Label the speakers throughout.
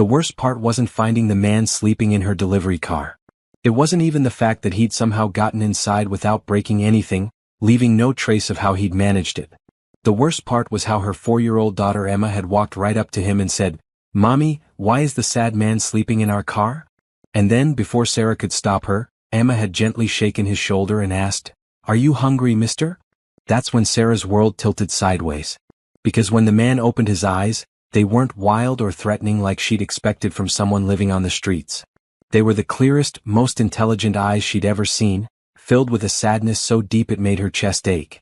Speaker 1: The worst part wasn't finding the man sleeping in her delivery car. It wasn't even the fact that he'd somehow gotten inside without breaking anything, leaving no trace of how he'd managed it. The worst part was how her 4-year-old daughter Emma had walked right up to him and said, "Mommy, why is the sad man sleeping in our car?" And then, before Sarah could stop her, Emma had gently shaken his shoulder and asked, "Are you hungry, mister?" That's when Sarah's world tilted sideways. Because when the man opened his eyes, they weren't wild or threatening like she'd expected from someone living on the streets. They were the clearest, most intelligent eyes she'd ever seen, filled with a sadness so deep it made her chest ache.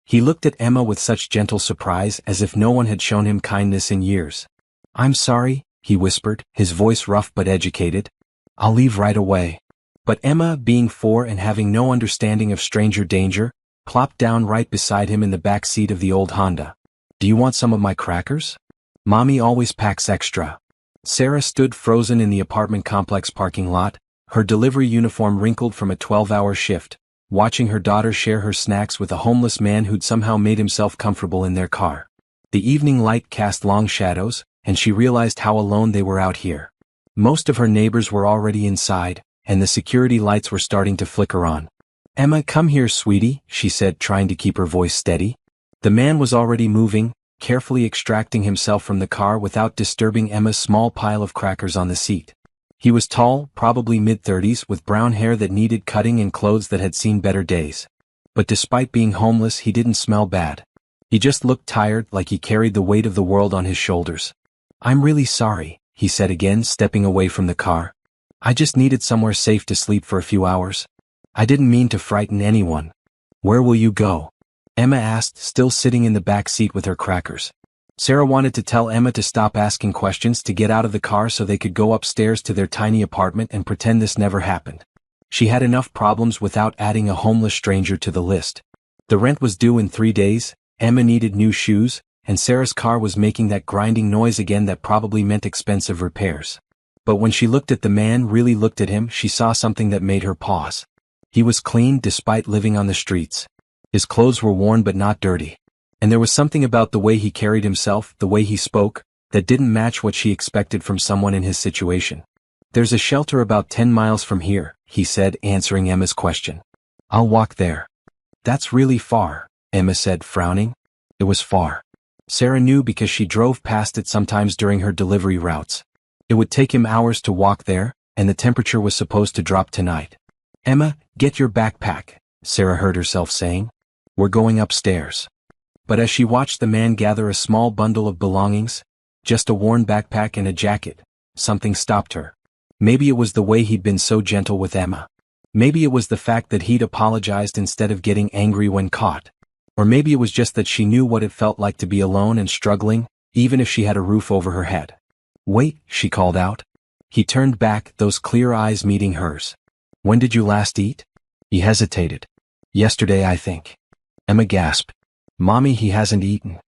Speaker 1: He looked at Emma with such gentle surprise as if no one had shown him kindness in years. "I'm sorry," he whispered, his voice rough but educated. "I'll leave right away." But Emma, being 4 and having no understanding of stranger danger, plopped down right beside him in the back seat of the old Honda. "Do you want some of my crackers? Mommy always packs extra." Sarah stood frozen in the apartment complex parking lot, her delivery uniform wrinkled from a 12-hour shift, watching her daughter share her snacks with a homeless man who'd somehow made himself comfortable in their car. The evening light cast long shadows, and she realized how alone they were out here. Most of her neighbors were already inside, and the security lights were starting to flicker on. "Emma, come here, sweetie," she said, trying to keep her voice steady. The man was already moving, carefully extracting himself from the car without disturbing Emma's small pile of crackers on the seat. He was tall, probably mid-30s, with brown hair that needed cutting and clothes that had seen better days. But despite being homeless, he didn't smell bad. He just looked tired, like he carried the weight of the world on his shoulders. "I'm really sorry," he said again, stepping away from the car. "I just needed somewhere safe to sleep for a few hours. I didn't mean to frighten anyone." "Where will you go?" Emma asked, still sitting in the back seat with her crackers. Sarah wanted to tell Emma to stop asking questions, to get out of the car so they could go upstairs to their tiny apartment and pretend this never happened. She had enough problems without adding a homeless stranger to the list. The rent was due in 3 days, Emma needed new shoes, and Sarah's car was making that grinding noise again that probably meant expensive repairs. But when she looked at the man, really looked at him, she saw something that made her pause. He was clean despite living on the streets. His clothes were worn but not dirty. And there was something about the way he carried himself, the way he spoke, that didn't match what she expected from someone in his situation. "There's a shelter about 10 miles from here," he said, answering Emma's question. "I'll walk there." "That's really far," Emma said, frowning. It was far. Sarah knew because she drove past it sometimes during her delivery routes. It would take him hours to walk there, and the temperature was supposed to drop tonight. "Emma, get your backpack," Sarah heard herself saying. "We're going upstairs." But as she watched the man gather a small bundle of belongings, just a worn backpack and a jacket, something stopped her. Maybe it was the way he'd been so gentle with Emma. Maybe it was the fact that he'd apologized instead of getting angry when caught. Or maybe it was just that she knew what it felt like to be alone and struggling, even if she had a roof over her head. "Wait," she called out. He turned back, those clear eyes meeting hers. "When did you last eat?" He hesitated. "Yesterday, I think." Emma gasped. "Mommy, he hasn't eaten.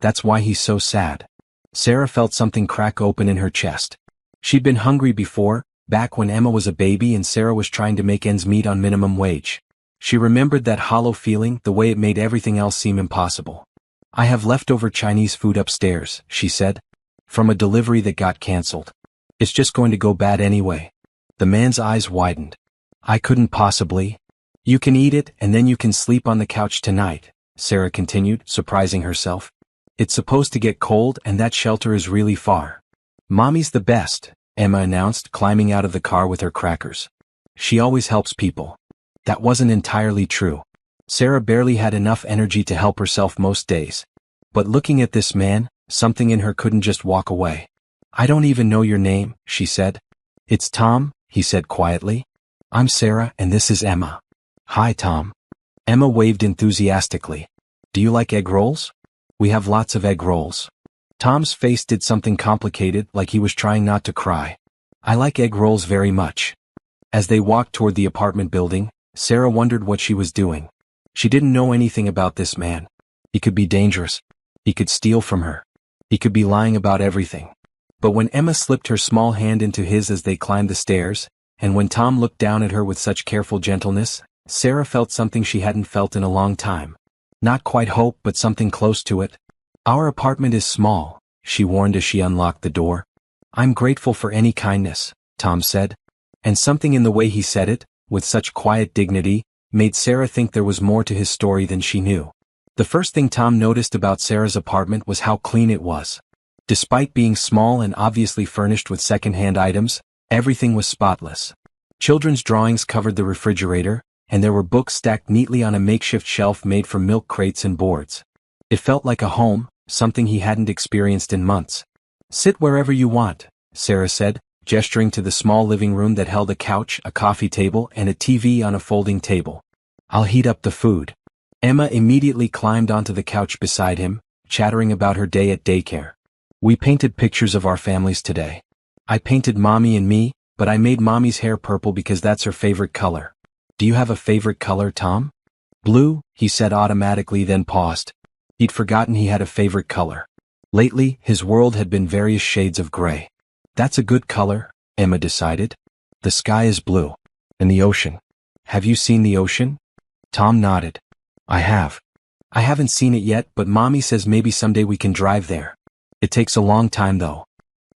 Speaker 1: That's why he's so sad." Sarah felt something crack open in her chest. She'd been hungry before, back when Emma was a baby and Sarah was trying to make ends meet on minimum wage. She remembered that hollow feeling, the way it made everything else seem impossible. "I have leftover Chinese food upstairs," she said. "From a delivery that got canceled. It's just going to go bad anyway." The man's eyes widened. "I couldn't possibly." "You can eat it and then you can sleep on the couch tonight," Sarah continued, surprising herself. "It's supposed to get cold and that shelter is really far." "Mommy's the best," Emma announced, climbing out of the car with her crackers. "She always helps people." That wasn't entirely true. Sarah barely had enough energy to help herself most days. But looking at this man, something in her couldn't just walk away. "I don't even know your name," she said. "It's Tom," he said quietly. "I'm Sarah and this is Emma." "Hi, Tom." Emma waved enthusiastically. "Do you like egg rolls?" "We have lots of egg rolls." Tom's face did something complicated, like he was trying not to cry. "I like egg rolls very much." As they walked toward the apartment building, Sarah wondered what she was doing. She didn't know anything about this man. He could be dangerous. He could steal from her. He could be lying about everything. But when Emma slipped her small hand into his as they climbed the stairs, and when Tom looked down at her with such careful gentleness, Sarah felt something she hadn't felt in a long time. Not quite hope, but something close to it. "Our apartment is small," she warned as she unlocked the door. I'm grateful for any kindness, Tom said. And something in the way he said it, with such quiet dignity, made Sarah think there was more to his story than she knew. The first thing Tom noticed about Sarah's apartment was how clean it was. Despite being small and obviously furnished with second-hand items, everything was spotless. Children's drawings covered the refrigerator, and there were books stacked neatly on a makeshift shelf made from milk crates and boards. It felt like a home, something he hadn't experienced in months. Sit wherever you want, Sarah said, gesturing to the small living room that held a couch, a coffee table, and a TV on a folding table. I'll heat up the food. Emma immediately climbed onto the couch beside him, chattering about her day at daycare. We painted pictures of our families today. I painted Mommy and me, but I made Mommy's hair purple because that's her favorite color. Do you have a favorite color, Tom? Blue, he said automatically, then paused. He'd forgotten he had a favorite color. Lately, his world had been various shades of gray. That's a good color, Emma decided. The sky is blue. And the ocean. Have you seen the ocean? Tom nodded. I have. I haven't seen it yet, but Mommy says maybe someday we can drive there. It takes a long time though.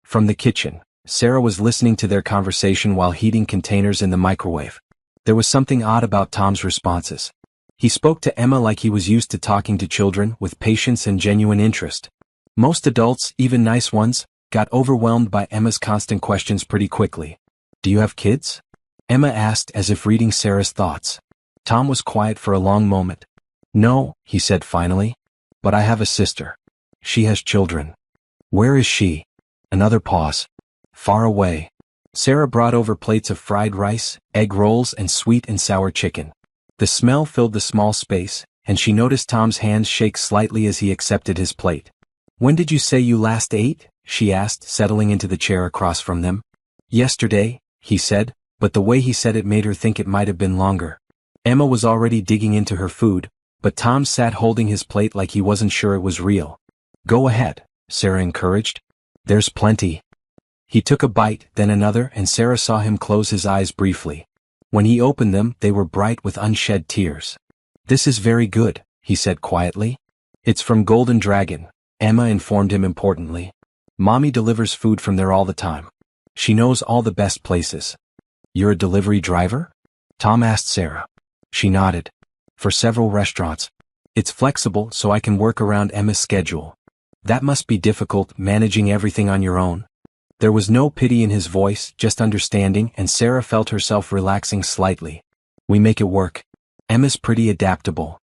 Speaker 1: From the kitchen, Sarah was listening to their conversation while heating containers in the microwave. There was something odd about Tom's responses. He spoke to Emma like he was used to talking to children, with patience and genuine interest. Most adults, even nice ones, got overwhelmed by Emma's constant questions pretty quickly. Do you have kids? Emma asked, as if reading Sarah's thoughts. Tom was quiet for a long moment. No, he said finally. But I have a sister. She has children. Where is she? Another pause. Far away. Sarah brought over plates of fried rice, egg rolls, and sweet and sour chicken. The smell filled the small space, and she noticed Tom's hands shake slightly as he accepted his plate. When did you say you last ate? She asked, settling into the chair across from them. Yesterday, he said, but the way he said it made her think it might have been longer. Emma was already digging into her food, but Tom sat holding his plate like he wasn't sure it was real. Go ahead, Sarah encouraged. There's plenty. He took a bite, then another, and Sarah saw him close his eyes briefly. When he opened them, they were bright with unshed tears. This is very good, he said quietly. It's from Golden Dragon, Emma informed him importantly. Mommy delivers food from there all the time. She knows all the best places. You're a delivery driver? Tom asked Sarah. She nodded. For several restaurants. It's flexible so I can work around Emma's schedule. That must be difficult, managing everything on your own. There was no pity in his voice, just understanding, and Sarah felt herself relaxing slightly. We make it work. Emma's pretty adaptable.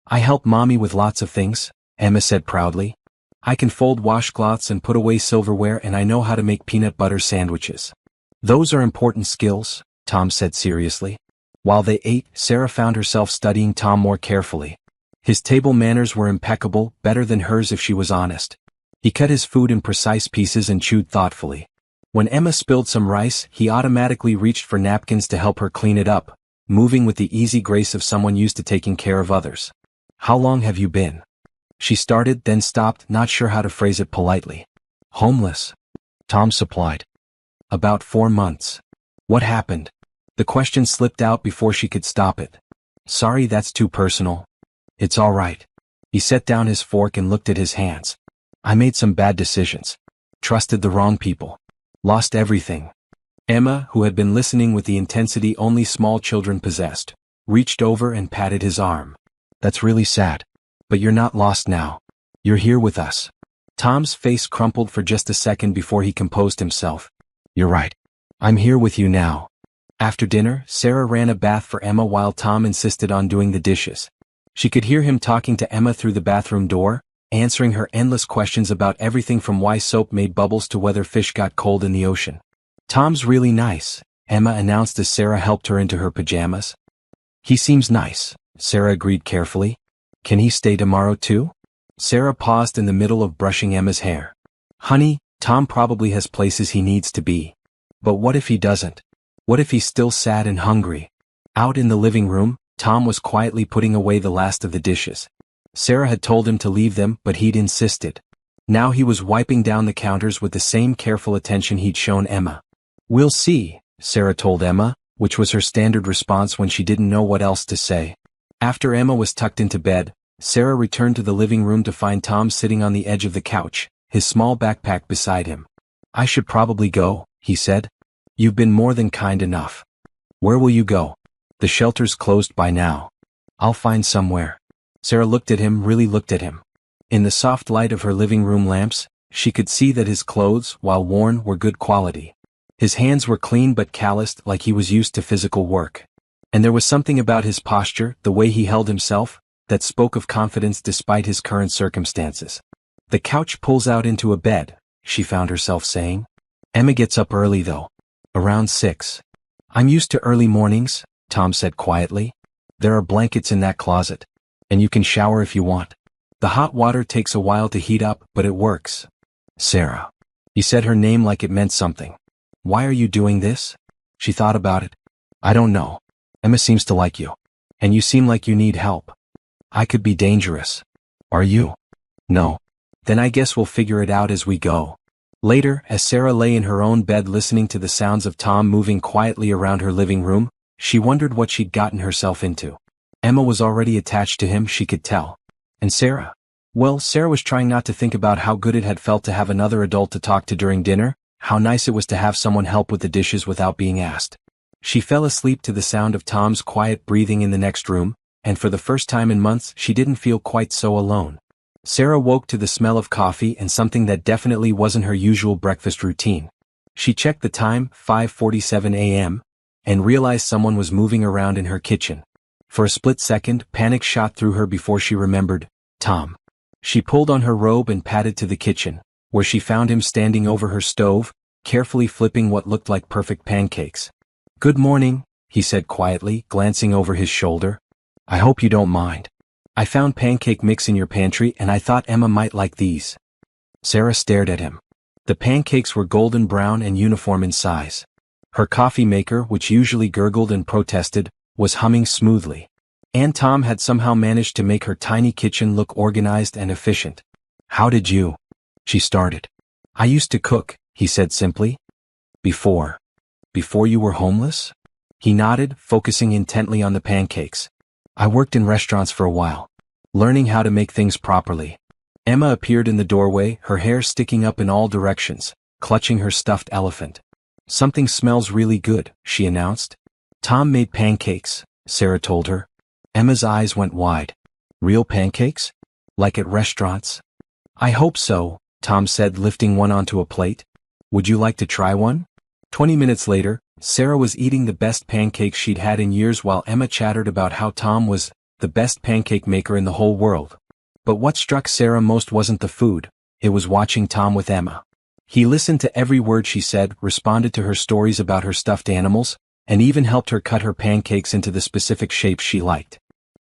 Speaker 1: I help Mommy with lots of things, Emma said proudly. I can fold washcloths and put away silverware, and I know how to make peanut butter sandwiches. Those are important skills, Tom said seriously. While they ate, Sarah found herself studying Tom more carefully. His table manners were impeccable, better than hers if she was honest. He cut his food in precise pieces and chewed thoughtfully. When Emma spilled some rice, he automatically reached for napkins to help her clean it up, moving with the easy grace of someone used to taking care of others. How long have you been? She started, then stopped, not sure how to phrase it politely. Homeless, Tom supplied. About 4 months. What happened? The question slipped out before she could stop it. Sorry, that's too personal. It's all right. He set down his fork and looked at his hands. I made some bad decisions. Trusted the wrong people. Lost everything. Emma, who had been listening with the intensity only small children possessed, reached over and patted his arm. That's really sad. But you're not lost now. You're here with us. Tom's face crumpled for just a second before he composed himself. You're right. I'm here with you now. After dinner, Sarah ran a bath for Emma while Tom insisted on doing the dishes. She could hear him talking to Emma through the bathroom door, answering her endless questions about everything from why soap made bubbles to whether fish got cold in the ocean. Tom's really nice, Emma announced as Sarah helped her into her pajamas. He seems nice, Sarah agreed carefully. Can he stay tomorrow too? Sarah paused in the middle of brushing Emma's hair. Honey, Tom probably has places he needs to be. But what if he doesn't? What if he's still sad and hungry? Out in the living room, Tom was quietly putting away the last of the dishes. Sarah had told him to leave them, but he'd insisted. Now he was wiping down the counters with the same careful attention he'd shown Emma. We'll see, Sarah told Emma, which was her standard response when she didn't know what else to say. After Emma was tucked into bed, Sarah returned to the living room to find Tom sitting on the edge of the couch, his small backpack beside him. I should probably go, he said. You've been more than kind enough. Where will you go? The shelter's closed by now. I'll find somewhere. Sarah looked at him, really looked at him. In the soft light of her living room lamps, she could see that his clothes, while worn, were good quality. His hands were clean but calloused, like he was used to physical work. And there was something about his posture, the way he held himself, that spoke of confidence despite his current circumstances. The couch pulls out into a bed, she found herself saying. Emma gets up early though. Around 6. I'm used to early mornings, Tom said quietly. There are blankets in that closet. And you can shower if you want. The hot water takes a while to heat up, but it works. Sarah. He said her name like it meant something. Why are you doing this? She thought about it. I don't know. Emma seems to like you. And you seem like you need help. I could be dangerous. Are you? No. Then I guess we'll figure it out as we go. Later, as Sarah lay in her own bed listening to the sounds of Tom moving quietly around her living room, she wondered what she'd gotten herself into. Emma was already attached to him, she could tell. And Sarah? Well, Sarah was trying not to think about how good it had felt to have another adult to talk to during dinner, how nice it was to have someone help with the dishes without being asked. She fell asleep to the sound of Tom's quiet breathing in the next room, and for the first time in months she didn't feel quite so alone. Sarah woke to the smell of coffee and something that definitely wasn't her usual breakfast routine. She checked the time, 5:47 a.m., and realized someone was moving around in her kitchen. For a split second, panic shot through her before she remembered, Tom. She pulled on her robe and padded to the kitchen, where she found him standing over her stove, carefully flipping what looked like perfect pancakes. Good morning, he said quietly, glancing over his shoulder. I hope you don't mind. I found pancake mix in your pantry and I thought Emma might like these. Sarah stared at him. The pancakes were golden brown and uniform in size. Her coffee maker, which usually gurgled and protested, was humming smoothly. And Tom had somehow managed to make her tiny kitchen look organized and efficient. How did you? She started. I used to cook, he said simply. Before you were homeless? He nodded, focusing intently on the pancakes. I worked in restaurants for a while, learning how to make things properly. Emma appeared in the doorway, her hair sticking up in all directions, clutching her stuffed elephant. Something smells really good, she announced. Tom made pancakes, Sarah told her. Emma's eyes went wide. Real pancakes? Like at restaurants? I hope so, Tom said, lifting one onto a plate. Would you like to try one? 20 minutes later, Sarah was eating the best pancakes she'd had in years while Emma chattered about how Tom was the best pancake maker in the whole world. But what struck Sarah most wasn't the food, it was watching Tom with Emma. He listened to every word she said, responded to her stories about her stuffed animals, and even helped her cut her pancakes into the specific shapes she liked.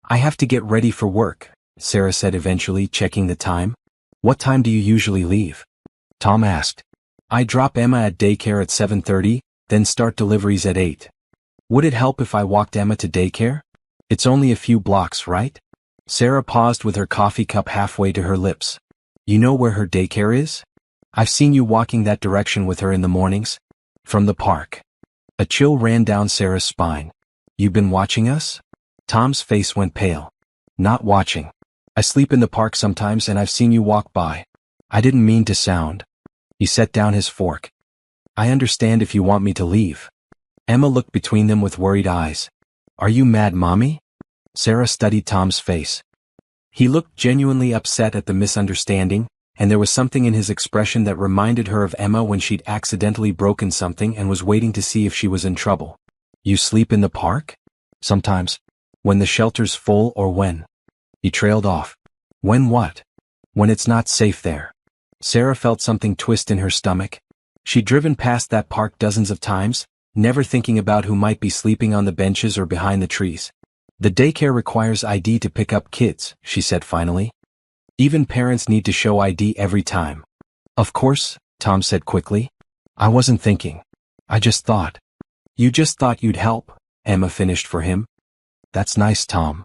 Speaker 1: I have to get ready for work, Sarah said eventually, checking the time. What time do you usually leave? Tom asked. I drop Emma at daycare at 7:30, then start deliveries at 8. Would it help if I walked Emma to daycare? It's only a few blocks, right? Sarah paused with her coffee cup halfway to her lips. You know where her daycare is? I've seen you walking that direction with her in the mornings. From the park. A chill ran down Sarah's spine. You've been watching us? Tom's face went pale. Not watching. I sleep in the park sometimes and I've seen you walk by. I didn't mean to sound. He set down his fork. I understand if you want me to leave. Emma looked between them with worried eyes. Are you mad, Mommy? Sarah studied Tom's face. He looked genuinely upset at the misunderstanding, and there was something in his expression that reminded her of Emma when she'd accidentally broken something and was waiting to see if she was in trouble. You sleep in the park? Sometimes. When the shelter's full or when? He trailed off. When what? When it's not safe there. Sarah felt something twist in her stomach. She'd driven past that park dozens of times, never thinking about who might be sleeping on the benches or behind the trees. The daycare requires ID to pick up kids, she said finally. Even parents need to show ID every time. Of course, Tom said quickly. I wasn't thinking. I just thought. You just thought you'd help, Emma finished for him. That's nice, Tom.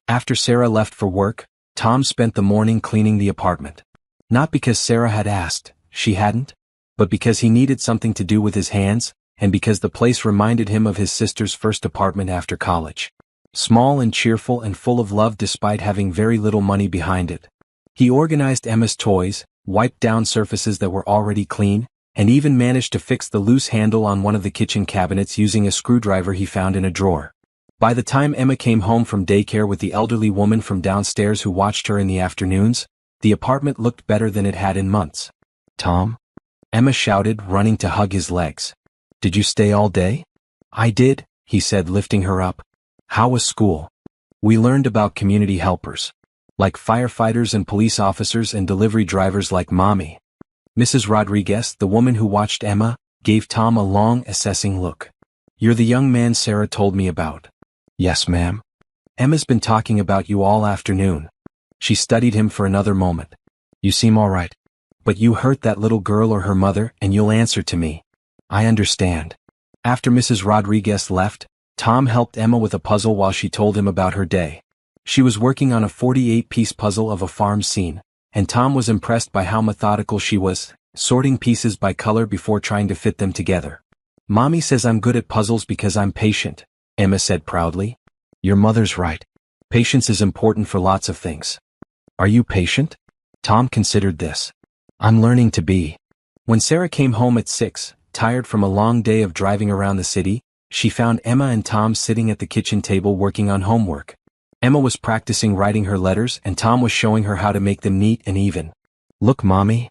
Speaker 1: After Sarah left for work, Tom spent the morning cleaning the apartment. Not because Sarah had asked, she hadn't, but because he needed something to do with his hands, and because the place reminded him of his sister's first apartment after college. Small and cheerful and full of love despite having very little money behind it. He organized Emma's toys, wiped down surfaces that were already clean, and even managed to fix the loose handle on one of the kitchen cabinets using a screwdriver he found in a drawer. By the time Emma came home from daycare with the elderly woman from downstairs who watched her in the afternoons, the apartment looked better than it had in months. "Tom?" Emma shouted, running to hug his legs. "Did you stay all day?" "I did," he said, lifting her up. "How was school?" "We learned about community helpers. Like firefighters and police officers and delivery drivers like Mommy." Mrs. Rodriguez, the woman who watched Emma, gave Tom a long, assessing look. "You're the young man Sarah told me about." "Yes, ma'am." "Emma's been talking about you all afternoon." She studied him for another moment. "You seem all right. But you hurt that little girl or her mother, and you'll answer to me." "I understand." After Mrs. Rodriguez left, Tom helped Emma with a puzzle while she told him about her day. She was working on a 48-piece puzzle of a farm scene, and Tom was impressed by how methodical she was, sorting pieces by color before trying to fit them together. "Mommy says I'm good at puzzles because I'm patient," Emma said proudly. "Your mother's right. Patience is important for lots of things." "Are you patient?" Tom considered this. "I'm learning to be." When Sarah came home at 6, tired from a long day of driving around the city, she found Emma and Tom sitting at the kitchen table working on homework. Emma was practicing writing her letters and Tom was showing her how to make them neat and even. "Look, Mommy."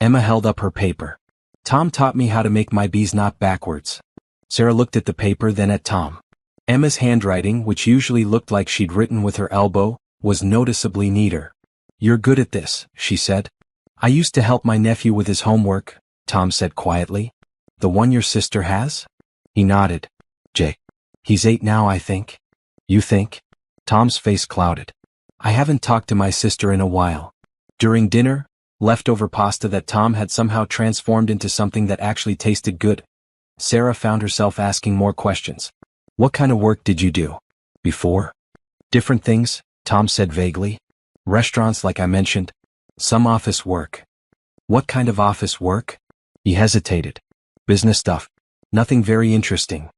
Speaker 1: Emma held up her paper. "Tom taught me how to make my B's not backwards." Sarah looked at the paper, then at Tom. Emma's handwriting, which usually looked like she'd written with her elbow, was noticeably neater. "You're good at this," she said. "I used to help my nephew with his homework," Tom said quietly. "The one your sister has?" He nodded. "Jake. He's 8 now, I think." "You think?" Tom's face clouded. "I haven't talked to my sister in a while." During dinner, leftover pasta that Tom had somehow transformed into something that actually tasted good, Sarah found herself asking more questions. "What kind of work did you do before?" "Different things," Tom said vaguely. "Restaurants like I mentioned. Some office work." "What kind of office work?" He hesitated. "Business stuff. Nothing very interesting."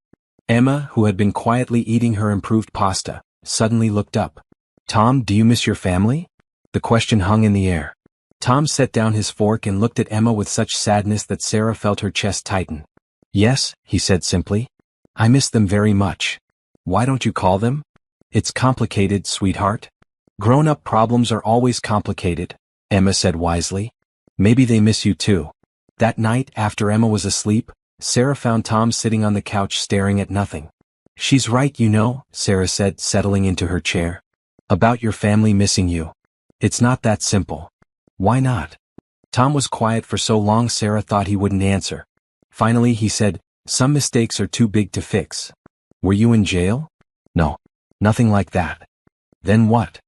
Speaker 1: Emma, who had been quietly eating her improved pasta, suddenly looked up. "Tom, do you miss your family?" The question hung in the air. Tom set down his fork and looked at Emma with such sadness that Sarah felt her chest tighten. "Yes," he said simply. "I miss them very much." "Why don't you call them?" "It's complicated, sweetheart." "Grown-up problems are always complicated," Emma said wisely. "Maybe they miss you too." That night, after Emma was asleep, Sarah found Tom sitting on the couch staring at nothing. "She's right, you know," Sarah said, settling into her chair. "About your family missing you. It's not that simple." "Why not?" Tom was quiet for so long Sarah thought he wouldn't answer. Finally he said, "Some mistakes are too big to fix." "Were you in jail?" "No. Nothing like that." "Then what?"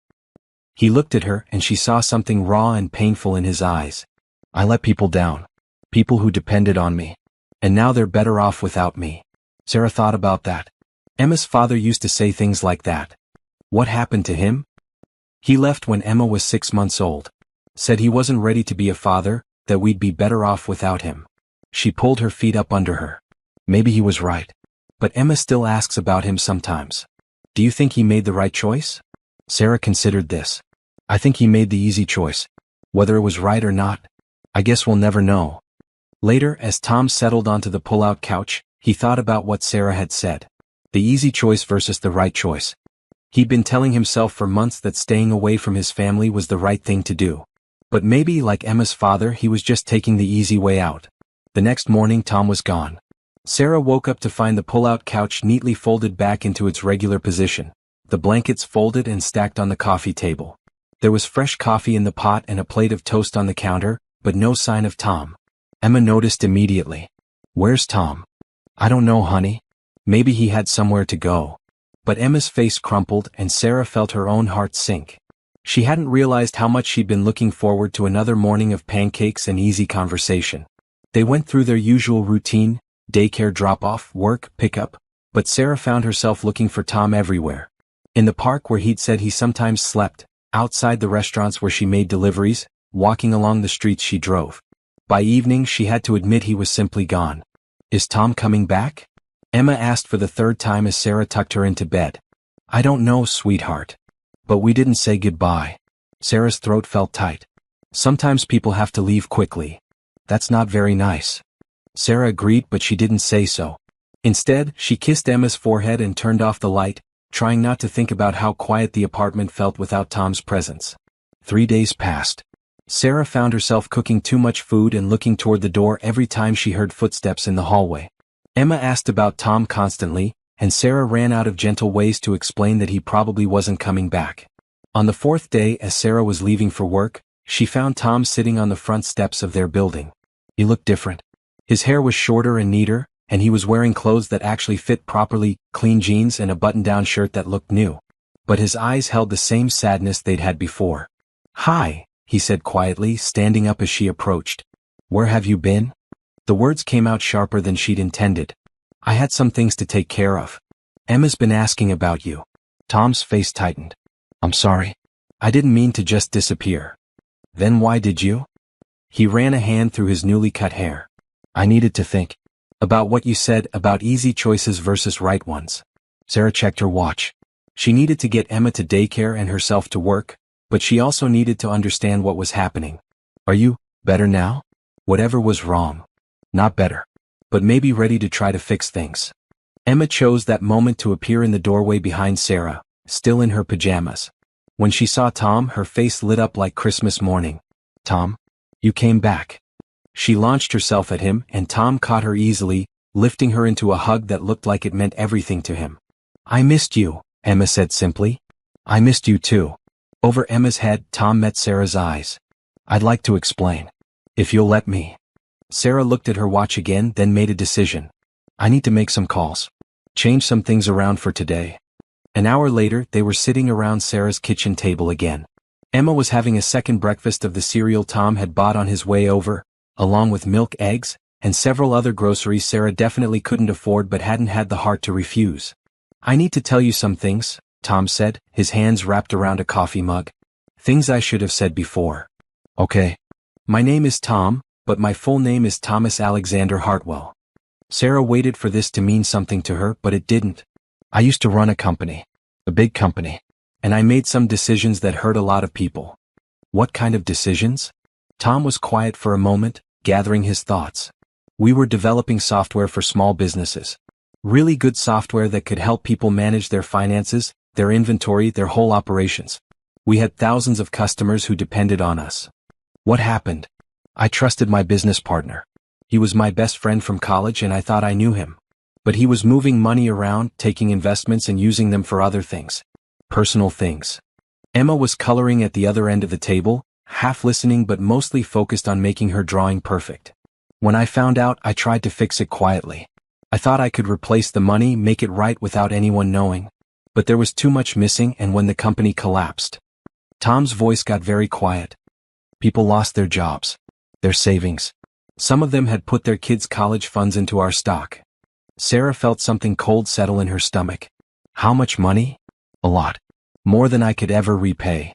Speaker 1: He looked at her and she saw something raw and painful in his eyes. "I let people down. People who depended on me. And now they're better off without me." Sarah thought about that. Emma's father used to say things like that. What happened to him? He left when Emma was 6 months old. Said he wasn't ready to be a father, that we'd be better off without him. She pulled her feet up under her. Maybe he was right. But Emma still asks about him sometimes. "Do you think he made the right choice?" Sarah considered this. "I think he made the easy choice. Whether it was right or not, I guess we'll never know." Later, as Tom settled onto the pull-out couch, he thought about what Sarah had said. The easy choice versus the right choice. He'd been telling himself for months that staying away from his family was the right thing to do. But maybe, like Emma's father, he was just taking the easy way out. The next morning Tom was gone. Sarah woke up to find the pull-out couch neatly folded back into its regular position, the blankets folded and stacked on the coffee table. There was fresh coffee in the pot and a plate of toast on the counter, but no sign of Tom. Emma noticed immediately. "Where's Tom?" "I don't know, honey. Maybe he had somewhere to go." But Emma's face crumpled and Sarah felt her own heart sink. She hadn't realized how much she'd been looking forward to another morning of pancakes and easy conversation. They went through their usual routine, daycare drop-off, work, pickup, but Sarah found herself looking for Tom everywhere. In the park where he'd said he sometimes slept, outside the restaurants where she made deliveries, walking along the streets she drove. By evening she had to admit he was simply gone. "Is Tom coming back?" Emma asked for the third time as Sarah tucked her into bed. "I don't know, sweetheart. But we didn't say goodbye." Sarah's throat felt tight. "Sometimes people have to leave quickly." "That's not very nice." Sarah agreed, but she didn't say so. Instead, she kissed Emma's forehead and turned off the light, trying not to think about how quiet the apartment felt without Tom's presence. 3 days passed. Sarah found herself cooking too much food and looking toward the door every time she heard footsteps in the hallway. Emma asked about Tom constantly, and Sarah ran out of gentle ways to explain that he probably wasn't coming back. On the 4th day, as Sarah was leaving for work, she found Tom sitting on the front steps of their building. He looked different. His hair was shorter and neater, and he was wearing clothes that actually fit properly, clean jeans and a button-down shirt that looked new. But his eyes held the same sadness they'd had before. "Hi," he said quietly, standing up as she approached. "Where have you been?" The words came out sharper than she'd intended. "I had some things to take care of. Emma's been asking about you." Tom's face tightened. "I'm sorry. I didn't mean to just disappear." "Then why did you?" He ran a hand through his newly cut hair. "I needed to think. About what you said about easy choices versus right ones." Sarah checked her watch. She needed to get Emma to daycare and herself to work, but she also needed to understand what was happening. "Are you better now?" "Whatever was wrong. Not better. But maybe ready to try to fix things." Emma chose that moment to appear in the doorway behind Sarah, still in her pajamas. When she saw Tom, her face lit up like Christmas morning. "Tom? You came back." She launched herself at him, and Tom caught her easily, lifting her into a hug that looked like it meant everything to him. "I missed you," Emma said simply. "I missed you too." Over Emma's head, Tom met Sarah's eyes. "I'd like to explain. If you'll let me." Sarah looked at her watch again, then made a decision. "I need to make some calls. Change some things around for today." An hour later, they were sitting around Sarah's kitchen table again. Emma was having a second breakfast of the cereal Tom had bought on his way over, along with milk, eggs, and several other groceries Sarah definitely couldn't afford but hadn't had the heart to refuse. "I need to tell you some things," Tom said, his hands wrapped around a coffee mug. "Things I should have said before." "Okay. My name is Tom, but my full name is Thomas Alexander Hartwell." Sarah waited for this to mean something to her, but it didn't. "I used to run a company. A big company. And I made some decisions that hurt a lot of people." "What kind of decisions?" Tom was quiet for a moment, gathering his thoughts. "We were developing software for small businesses. Really good software that could help people manage their finances, their inventory, their whole operations. We had thousands of customers who depended on us." "What happened?" "I trusted my business partner. He was my best friend from college and I thought I knew him. But he was moving money around, taking investments and using them for other things. Personal things." Emma was coloring at the other end of the table, half listening but mostly focused on making her drawing perfect. "When I found out, I tried to fix it quietly. I thought I could replace the money, make it right without anyone knowing. But there was too much missing, and when the company collapsed." Tom's voice got very quiet. "People lost their jobs. Their savings. Some of them had put their kids' college funds into our stock." Sarah felt something cold settle in her stomach. "How much money?" "A lot. More than I could ever repay."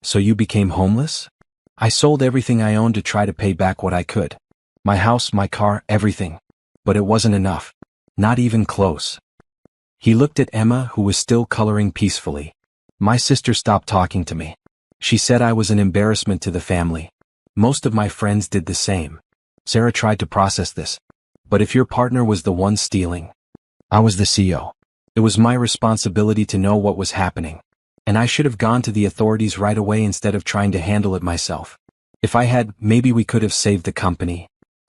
Speaker 1: "So you became homeless?" "I sold everything I owned to try to pay back what I could. My house, my car, everything. But it wasn't enough. Not even close." He looked at Emma, who was still coloring peacefully. "My sister stopped talking to me. She said I was an embarrassment to the family. Most of my friends did the same." Sarah tried to process this. "But if your partner was the one stealing?" "I was the CEO. It was my responsibility to know what was happening. And I should have gone to the authorities right away instead of trying to handle it myself. If I had, maybe we could have saved the company."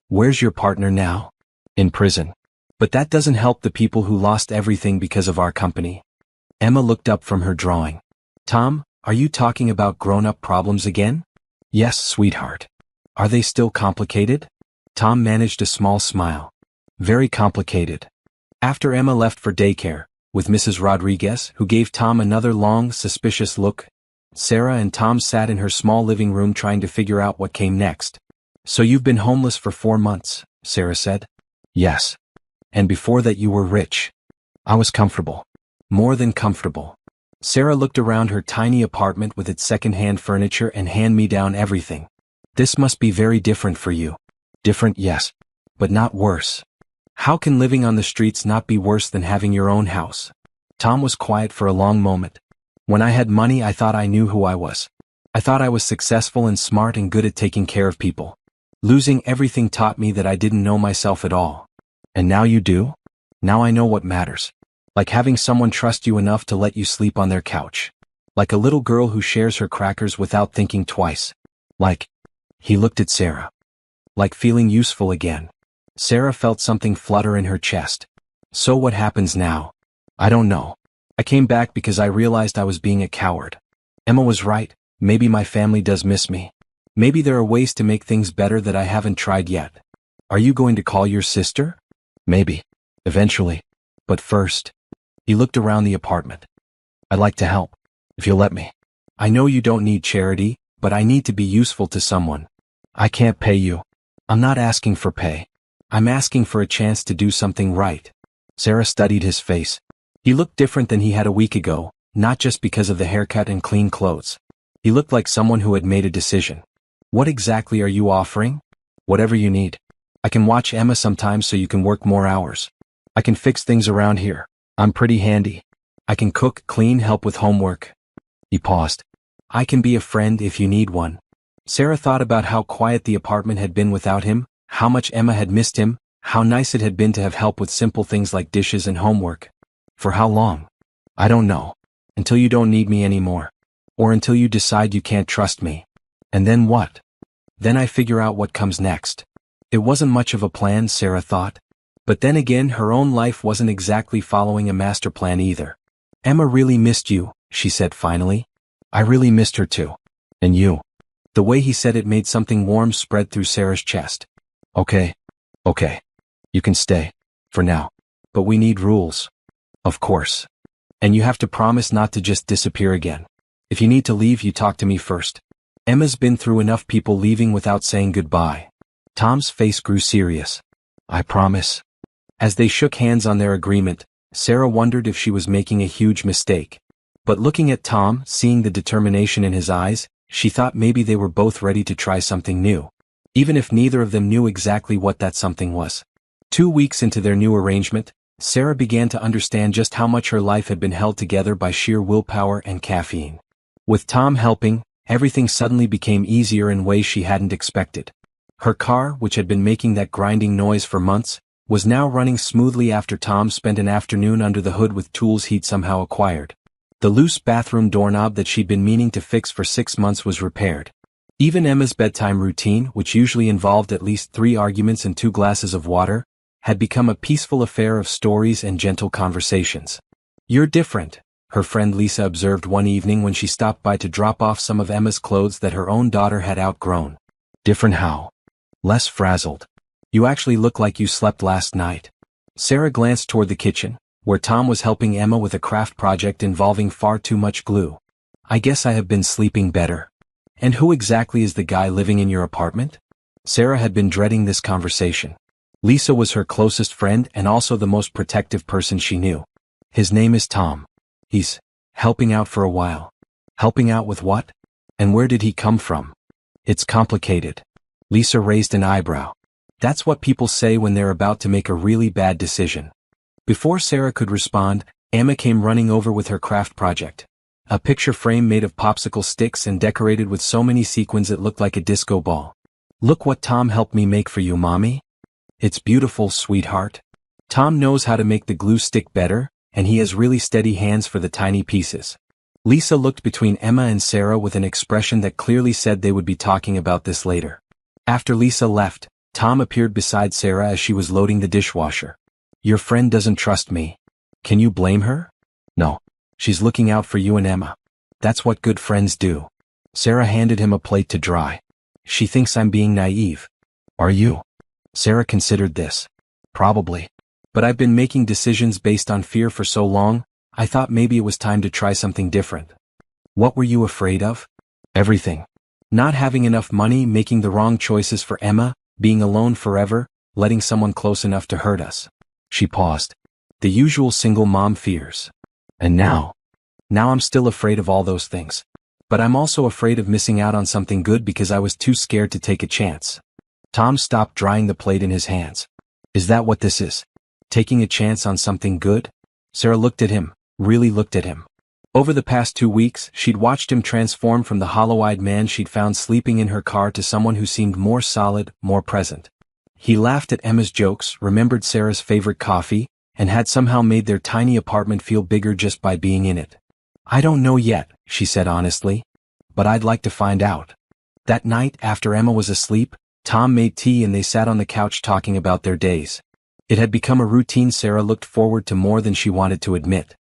Speaker 1: "Where's your partner now?" "In prison. But that doesn't help the people who lost everything because of our company." Emma looked up from her drawing. "Tom, are you talking about grown-up problems again?" "Yes, sweetheart." "Are they still complicated?" Tom managed a small smile. "Very complicated." After Emma left for daycare, with Mrs. Rodriguez, who gave Tom another long, suspicious look, Sarah and Tom sat in her small living room trying to figure out what came next. "So you've been homeless for 4 months, Sarah said. "Yes. And before that you were rich." "I was comfortable. More than comfortable." Sarah looked around her tiny apartment with its second-hand furniture and hand-me-down everything. "This must be very different for you." "Different, yes. But not worse." "How can living on the streets not be worse than having your own house?" Tom was quiet for a long moment. "When I had money, I thought I knew who I was. I thought I was successful and smart and good at taking care of people. Losing everything taught me that I didn't know myself at all. And now you do? Now I know what matters. Like having someone trust you enough to let you sleep on their couch. Like a little girl who shares her crackers without thinking twice. Like, he looked at Sarah. Like feeling useful again. Sarah felt something flutter in her chest. So what happens now? I don't know. I came back because I realized I was being a coward. Emma was right, maybe my family does miss me. Maybe there are ways to make things better that I haven't tried yet. Are you going to call your sister? Maybe. Eventually. But first. He looked around the apartment. I'd like to help. If you'll let me. I know you don't need charity, but I need to be useful to someone. I can't pay you. I'm not asking for pay. I'm asking for a chance to do something right. Sarah studied his face. He looked different than he had a week ago, not just because of the haircut and clean clothes. He looked like someone who had made a decision. What exactly are you offering? Whatever you need. I can watch Emma sometimes so you can work more hours. I can fix things around here. I'm pretty handy. I can cook, clean, help with homework. He paused. I can be a friend if you need one. Sarah thought about how quiet the apartment had been without him, how much Emma had missed him, how nice it had been to have help with simple things like dishes and homework. For how long? I don't know. Until you don't need me anymore. Or until you decide you can't trust me. And then what? Then I figure out what comes next. It wasn't much of a plan, Sarah thought. But then again, her own life wasn't exactly following a master plan either. Emma really missed you, she said finally. I really missed her too. And you. The way he said it made something warm spread through Sarah's chest. Okay. You can stay. For now. But we need rules. Of course. And you have to promise not to just disappear again. If you need to leave, you talk to me first. Emma's been through enough people leaving without saying goodbye. Tom's face grew serious. I promise. As they shook hands on their agreement, Sarah wondered if she was making a huge mistake. But looking at Tom, seeing the determination in his eyes, she thought maybe they were both ready to try something new. Even if neither of them knew exactly what that something was. 2 weeks into their new arrangement, Sarah began to understand just how much her life had been held together by sheer willpower and caffeine. With Tom helping, everything suddenly became easier in ways she hadn't expected. Her car, which had been making that grinding noise for months, was now running smoothly after Tom spent an afternoon under the hood with tools he'd somehow acquired. The loose bathroom doorknob that she'd been meaning to fix for 6 months was repaired. Even Emma's bedtime routine, which usually involved at least 3 arguments and 2 glasses of water, had become a peaceful affair of stories and gentle conversations. You're different, her friend Lisa observed one evening when she stopped by to drop off some of Emma's clothes that her own daughter had outgrown. Different how? Less frazzled. You actually look like you slept last night. Sarah glanced toward the kitchen, where Tom was helping Emma with a craft project involving far too much glue. I guess I have been sleeping better. And who exactly is the guy living in your apartment? Sarah had been dreading this conversation. Lisa was her closest friend and also the most protective person she knew. His name is Tom. He's helping out for a while. Helping out with what? And where did he come from? It's complicated. Lisa raised an eyebrow. That's what people say when they're about to make a really bad decision. Before Sarah could respond, Emma came running over with her craft project. A picture frame made of popsicle sticks and decorated with so many sequins it looked like a disco ball. Look what Tom helped me make for you, Mommy. It's beautiful, sweetheart. Tom knows how to make the glue stick better, and he has really steady hands for the tiny pieces. Lisa looked between Emma and Sarah with an expression that clearly said they would be talking about this later. After Lisa left, Tom appeared beside Sarah as she was loading the dishwasher. Your friend doesn't trust me. Can you blame her? No. She's looking out for you and Emma. That's what good friends do. Sarah handed him a plate to dry. She thinks I'm being naive. Are you? Sarah considered this. Probably. But I've been making decisions based on fear for so long, I thought maybe it was time to try something different. What were you afraid of? Everything. Not having enough money, making the wrong choices for Emma, being alone forever, letting someone close enough to hurt us. She paused. The usual single mom fears. And now I'm still afraid of all those things. But I'm also afraid of missing out on something good because I was too scared to take a chance. Tom stopped drying the plate in his hands. Is that what this is? Taking a chance on something good? Sarah looked at him, really looked at him. Over the past 2 weeks, she'd watched him transform from the hollow-eyed man she'd found sleeping in her car to someone who seemed more solid, more present. He laughed at Emma's jokes, remembered Sarah's favorite coffee, and had somehow made their tiny apartment feel bigger just by being in it. "I don't know yet," she said honestly. "But I'd like to find out." That night, after Emma was asleep, Tom made tea and they sat on the couch talking about their days. It had become a routine Sarah looked forward to more than she wanted to admit.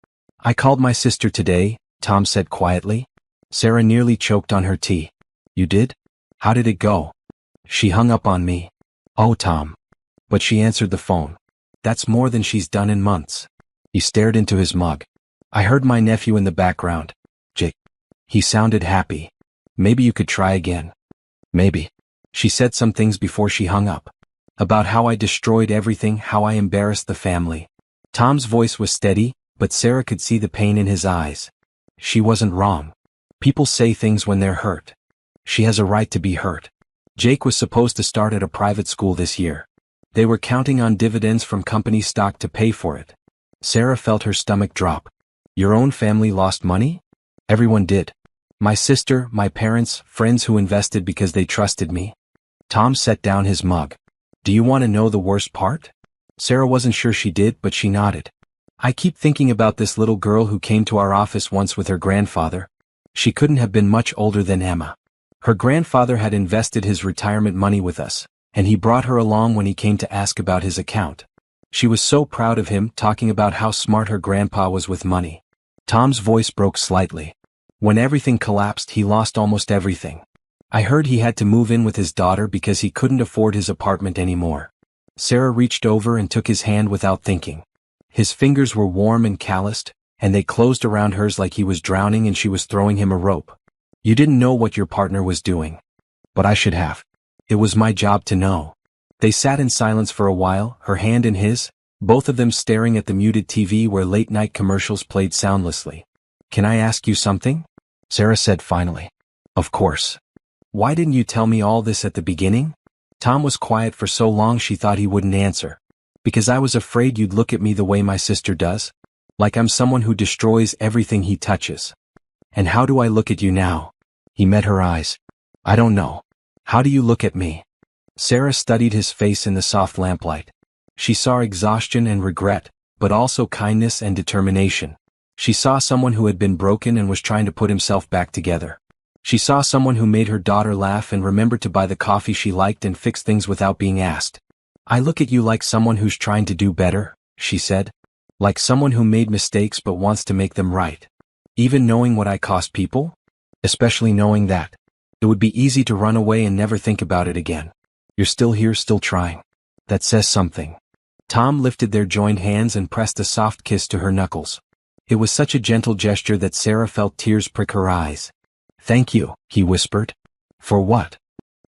Speaker 1: "I called my sister today," Tom said quietly. Sarah nearly choked on her tea. "You did? How did it go?" "She hung up on me." "Oh, Tom." "But she answered the phone." "That's more than she's done in months." He stared into his mug. "I heard my nephew in the background. Jake." He sounded happy. "Maybe you could try again." "Maybe." She said some things before she hung up. About how I destroyed everything, how I embarrassed the family. Tom's voice was steady, but Sarah could see the pain in his eyes. She wasn't wrong. People say things when they're hurt. She has a right to be hurt. Jake was supposed to start at a private school this year. They were counting on dividends from company stock to pay for it. Sarah felt her stomach drop. "Your own family lost money?" "Everyone did. My sister, my parents, friends who invested because they trusted me." Tom set down his mug. "Do you want to know the worst part?" Sarah wasn't sure she did, but she nodded. "I keep thinking about this little girl who came to our office once with her grandfather. She couldn't have been much older than Emma. Her grandfather had invested his retirement money with us, and he brought her along when he came to ask about his account. She was so proud of him, talking about how smart her grandpa was with money." Tom's voice broke slightly. "When everything collapsed, he lost almost everything. I heard he had to move in with his daughter because he couldn't afford his apartment anymore." Sarah reached over and took his hand without thinking. His fingers were warm and calloused, and they closed around hers like he was drowning and she was throwing him a rope. "You didn't know what your partner was doing. But I should have. It was my job to know." They sat in silence for a while, her hand in his, both of them staring at the muted TV where late-night commercials played soundlessly. "Can I ask you something?" Sarah said finally. "Of course." "Why didn't you tell me all this at the beginning?" Tom was quiet for so long she thought he wouldn't answer. "Because I was afraid you'd look at me the way my sister does. Like I'm someone who destroys everything he touches." "And how do I look at you now?" He met her eyes. "I don't know. How do you look at me?" Sarah studied his face in the soft lamplight. She saw exhaustion and regret, but also kindness and determination. She saw someone who had been broken and was trying to put himself back together. She saw someone who made her daughter laugh and remembered to buy the coffee she liked and fix things without being asked. "I look at you like someone who's trying to do better," she said. "Like someone who made mistakes but wants to make them right. Even knowing what I cost people? Especially knowing that. It would be easy to run away and never think about it again. You're still here, still trying. That says something." Tom lifted their joined hands and pressed a soft kiss to her knuckles. It was such a gentle gesture that Sarah felt tears prick her eyes. "Thank you," he whispered. "For what?"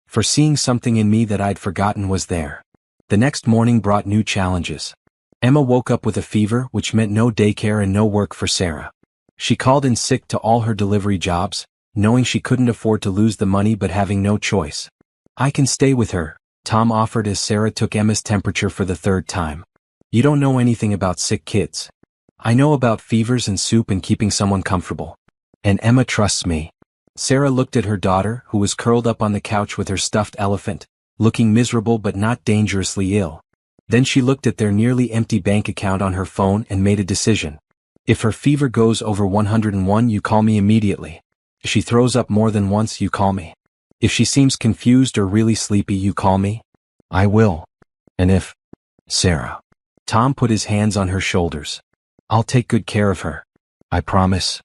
Speaker 1: "For seeing something in me that I'd forgotten was there." The next morning brought new challenges. Emma woke up with a fever, which meant no daycare and no work for Sarah. She called in sick to all her delivery jobs, knowing she couldn't afford to lose the money but having no choice. "I can stay with her," Tom offered as Sarah took Emma's temperature for the third time. "You don't know anything about sick kids." "I know about fevers and soup and keeping someone comfortable. And Emma trusts me." Sarah looked at her daughter, who was curled up on the couch with her stuffed elephant, looking miserable but not dangerously ill. Then she looked at their nearly empty bank account on her phone and made a decision. "If her fever goes over 101, you call me immediately. If she throws up more than once, you call me. If she seems confused or really sleepy, you call me. I will. And if..." "Sarah." Tom put his hands on her shoulders. "I'll take good care of her. I promise."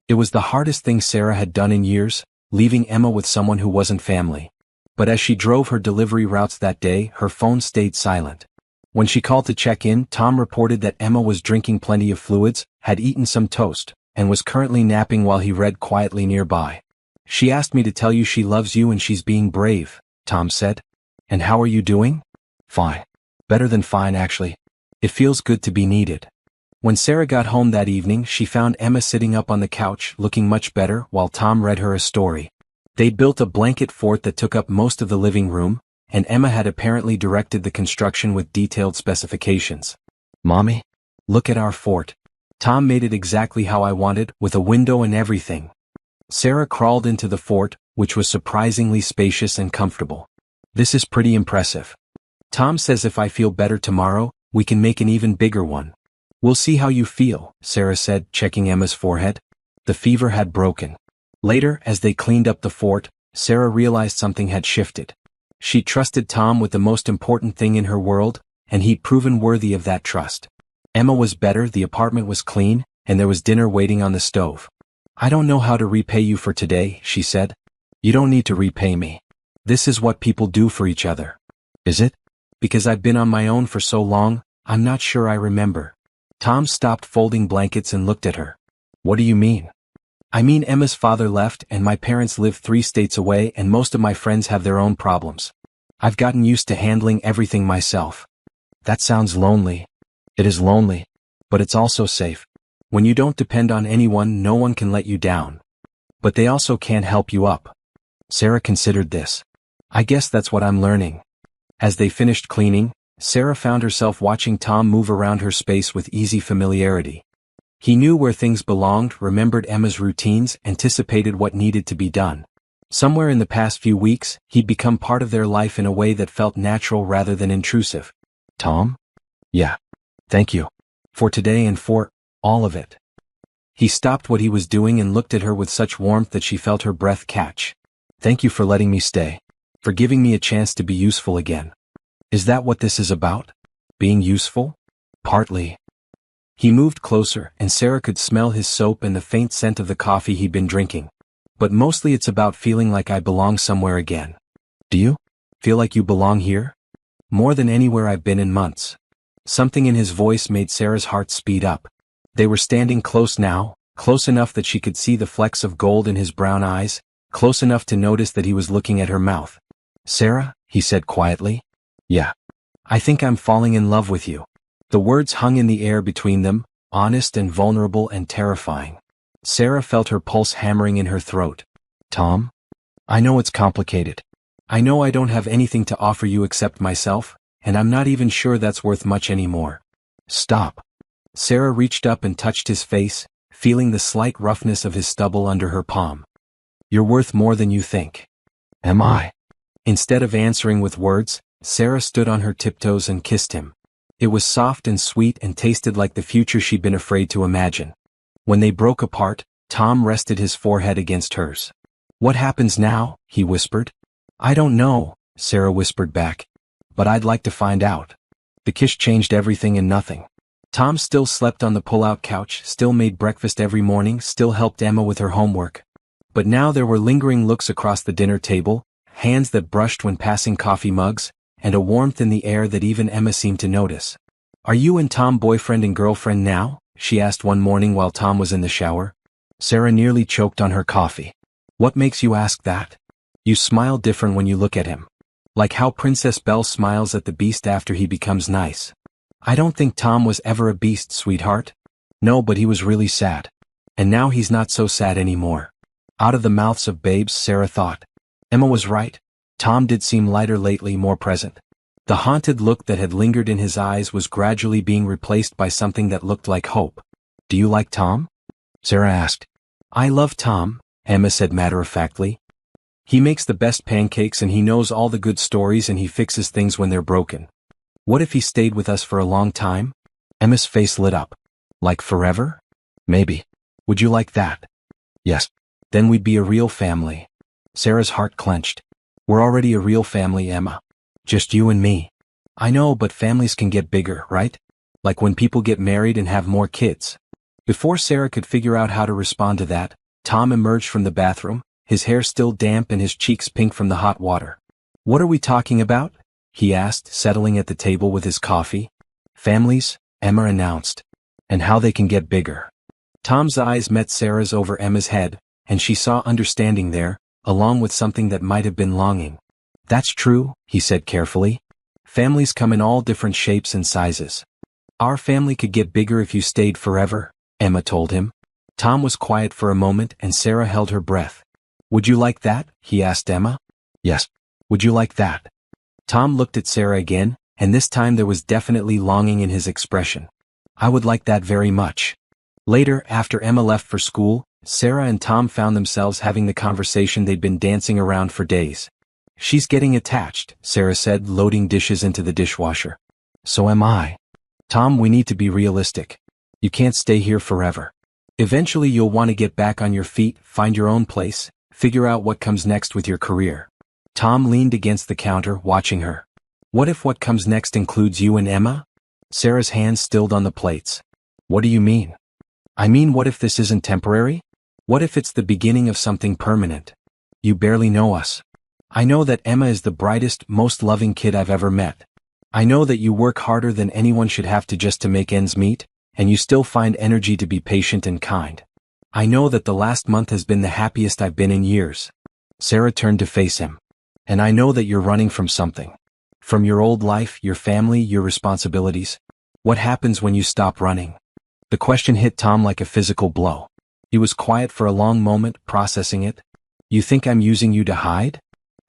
Speaker 1: It was the hardest thing Sarah had done in years, leaving Emma with someone who wasn't family. But as she drove her delivery routes that day, her phone stayed silent. When she called to check in, Tom reported that Emma was drinking plenty of fluids, had eaten some toast, and was currently napping while he read quietly nearby. "She asked me to tell you she loves you and she's being brave," Tom said. "And how are you doing?" "Fine. Better than fine, actually. It feels good to be needed." When Sarah got home that evening, she found Emma sitting up on the couch, looking much better, while Tom read her a story. They'd built a blanket fort that took up most of the living room, and Emma had apparently directed the construction with detailed specifications. "Mommy, look at our fort." Tom made it exactly how I wanted, with a window and everything. Sarah crawled into the fort, which was surprisingly spacious and comfortable. This is pretty impressive. Tom says if I feel better tomorrow, we can make an even bigger one. We'll see how you feel, Sarah said, checking Emma's forehead. The fever had broken. Later, as they cleaned up the fort, Sarah realized something had shifted. She trusted Tom with the most important thing in her world, and he'd proven worthy of that trust. Emma was better, the apartment was clean, and there was dinner waiting on the stove. I don't know how to repay you for today, she said. You don't need to repay me. This is what people do for each other. Is it? Because I've been on my own for so long, I'm not sure I remember. Tom stopped folding blankets and looked at her. What do you mean? I mean Emma's father left and my parents live 3 states away and most of my friends have their own problems. I've gotten used to handling everything myself. That sounds lonely. It is lonely. But it's also safe. When you don't depend on anyone, no one can let you down. But they also can't help you up. Sarah considered this. I guess that's what I'm learning. As they finished cleaning, Sarah found herself watching Tom move around her space with easy familiarity. He knew where things belonged, remembered Emma's routines, anticipated what needed to be done. Somewhere in the past few weeks, he'd become part of their life in a way that felt natural rather than intrusive. Tom? Yeah. Thank you. For today and for all of it. He stopped what he was doing and looked at her with such warmth that she felt her breath catch. Thank you for letting me stay. For giving me a chance to be useful again. Is that what this is about? Being useful? Partly. He moved closer, and Sarah could smell his soap and the faint scent of the coffee he'd been drinking. But mostly it's about feeling like I belong somewhere again. Do you? Feel like you belong here? More than anywhere I've been in months. Something in his voice made Sarah's heart speed up. They were standing close now, close enough that she could see the flecks of gold in his brown eyes, close enough to notice that he was looking at her mouth. Sarah, he said quietly. Yeah. I think I'm falling in love with you. The words hung in the air between them, honest and vulnerable and terrifying. Sarah felt her pulse hammering in her throat. Tom? I know it's complicated. I know I don't have anything to offer you except myself, and I'm not even sure that's worth much anymore. Stop. Sarah reached up and touched his face, feeling the slight roughness of his stubble under her palm. You're worth more than you think. Am I? Instead of answering with words, Sarah stood on her tiptoes and kissed him. It was soft and sweet and tasted like the future she'd been afraid to imagine. When they broke apart, Tom rested his forehead against hers. What happens now? He whispered. I don't know, Sarah whispered back. But I'd like to find out. The kiss changed everything and nothing. Tom still slept on the pull-out couch, still made breakfast every morning, still helped Emma with her homework. But now there were lingering looks across the dinner table, hands that brushed when passing coffee mugs, and a warmth in the air that even Emma seemed to notice. Are you and Tom boyfriend and girlfriend now? She asked one morning while Tom was in the shower. Sarah nearly choked on her coffee. What makes you ask that? You smile different when you look at him. Like how Princess Belle smiles at the beast after he becomes nice. I don't think Tom was ever a beast, sweetheart. No, but he was really sad. And now he's not so sad anymore. Out of the mouths of babes, Sarah thought. Emma was right. Tom did seem lighter lately, more present. The haunted look that had lingered in his eyes was gradually being replaced by something that looked like hope. Do you like Tom? Sarah asked. I love Tom, Emma said matter-of-factly. He makes the best pancakes and he knows all the good stories and he fixes things when they're broken. What if he stayed with us for a long time? Emma's face lit up. Like forever? Maybe. Would you like that? Yes. Then we'd be a real family. Sarah's heart clenched. We're already a real family, Emma. Just you and me. I know, but families can get bigger, right? Like when people get married and have more kids. Before Sarah could figure out how to respond to that, Tom emerged from the bathroom, his hair still damp and his cheeks pink from the hot water. What are we talking about? He asked, settling at the table with his coffee. Families, Emma announced. And how they can get bigger. Tom's eyes met Sarah's over Emma's head, and she saw understanding there, along with something that might have been longing. That's true, he said carefully. Families come in all different shapes and sizes. Our family could get bigger if you stayed forever, Emma told him. Tom was quiet for a moment and Sarah held her breath. Would you like that? He asked Emma. Yes. Would you like that? Tom looked at Sarah again, and this time there was definitely longing in his expression. I would like that very much. Later, after Emma left for school, Sarah and Tom found themselves having the conversation they'd been dancing around for days. "She's getting attached," Sarah said, loading dishes into the dishwasher. "So am I." "Tom, we need to be realistic. You can't stay here forever. Eventually you'll want to get back on your feet, find your own place, figure out what comes next with your career." Tom leaned against the counter, watching her. "What if what comes next includes you and Emma?" Sarah's hands stilled on the plates. "What do you mean?" "I mean, what if this isn't temporary? What if it's the beginning of something permanent? You barely know us. I know that Emma is the brightest, most loving kid I've ever met. I know that you work harder than anyone should have to just to make ends meet, and you still find energy to be patient and kind. I know that the last month has been the happiest I've been in years." Sarah turned to face him. "And I know that you're running from something. From your old life, your family, your responsibilities. What happens when you stop running?" The question hit Tom like a physical blow. He was quiet for a long moment, processing it. "You think I'm using you to hide?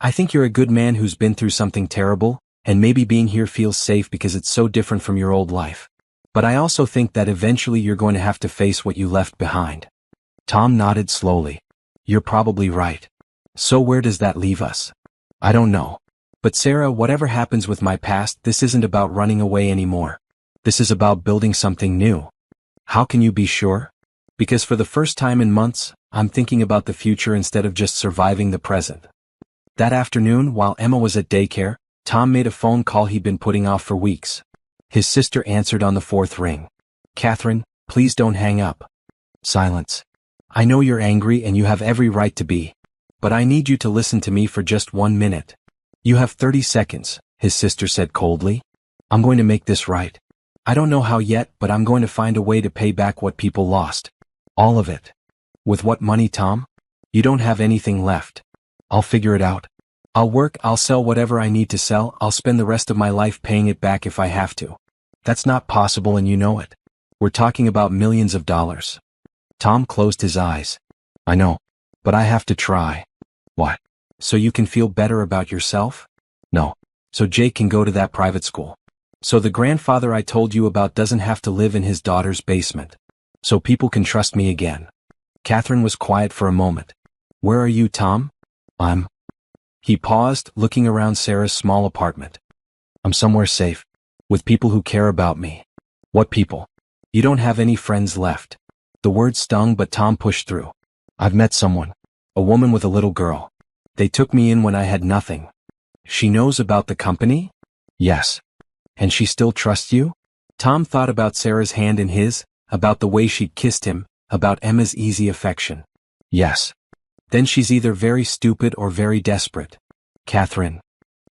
Speaker 1: I think you're a good man who's been through something terrible, and maybe being here feels safe because it's so different from your old life. But I also think that eventually you're going to have to face what you left behind." Tom nodded slowly. "You're probably right. So where does that leave us?" "I don't know. But Sarah, whatever happens with my past, this isn't about running away anymore. This is about building something new." "How can you be sure?" "Because for the first time in months, I'm thinking about the future instead of just surviving the present." That afternoon, while Emma was at daycare, Tom made a phone call he'd been putting off for weeks. His sister answered on the fourth ring. "Catherine, please don't hang up." Silence. "I know you're angry and you have every right to be. But I need you to listen to me for just 1 minute." "You have 30 seconds, his sister said coldly. "I'm going to make this right. I don't know how yet, but I'm going to find a way to pay back what people lost. All of it." "With what money, Tom? You don't have anything left." "I'll figure it out. I'll work, I'll sell whatever I need to sell, I'll spend the rest of my life paying it back if I have to." "That's not possible and you know it. We're talking about millions of dollars." Tom closed his eyes. "I know. But I have to try." "What? So you can feel better about yourself?" "No. So Jake can go to that private school. So the grandfather I told you about doesn't have to live in his daughter's basement. So people can trust me again." Catherine was quiet for a moment. "Where are you, Tom?" "I'm..." He paused, looking around Sarah's small apartment. "I'm somewhere safe. With people who care about me." "What people?" "You don't have any friends left." The word stung, but Tom pushed through. "I've met someone. A woman with a little girl. They took me in when I had nothing." "She knows about the company?" "Yes." "And she still trusts you?" Tom thought about Sarah's hand in his, about the way she'd kissed him, about Emma's easy affection. "Yes." "Then she's either very stupid or very desperate." "Catherine.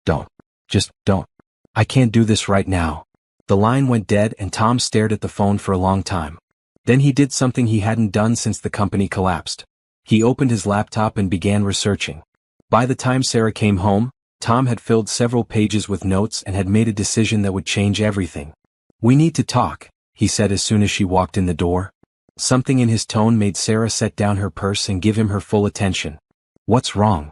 Speaker 1: Don't. Just don't. I can't do this right now." The line went dead and Tom stared at the phone for a long time. Then he did something he hadn't done since the company collapsed. He opened his laptop and began researching. By the time Sarah came home, Tom had filled several pages with notes and had made a decision that would change everything. "We need to talk," he said as soon as she walked in the door. Something in his tone made Sarah set down her purse and give him her full attention. "What's wrong?"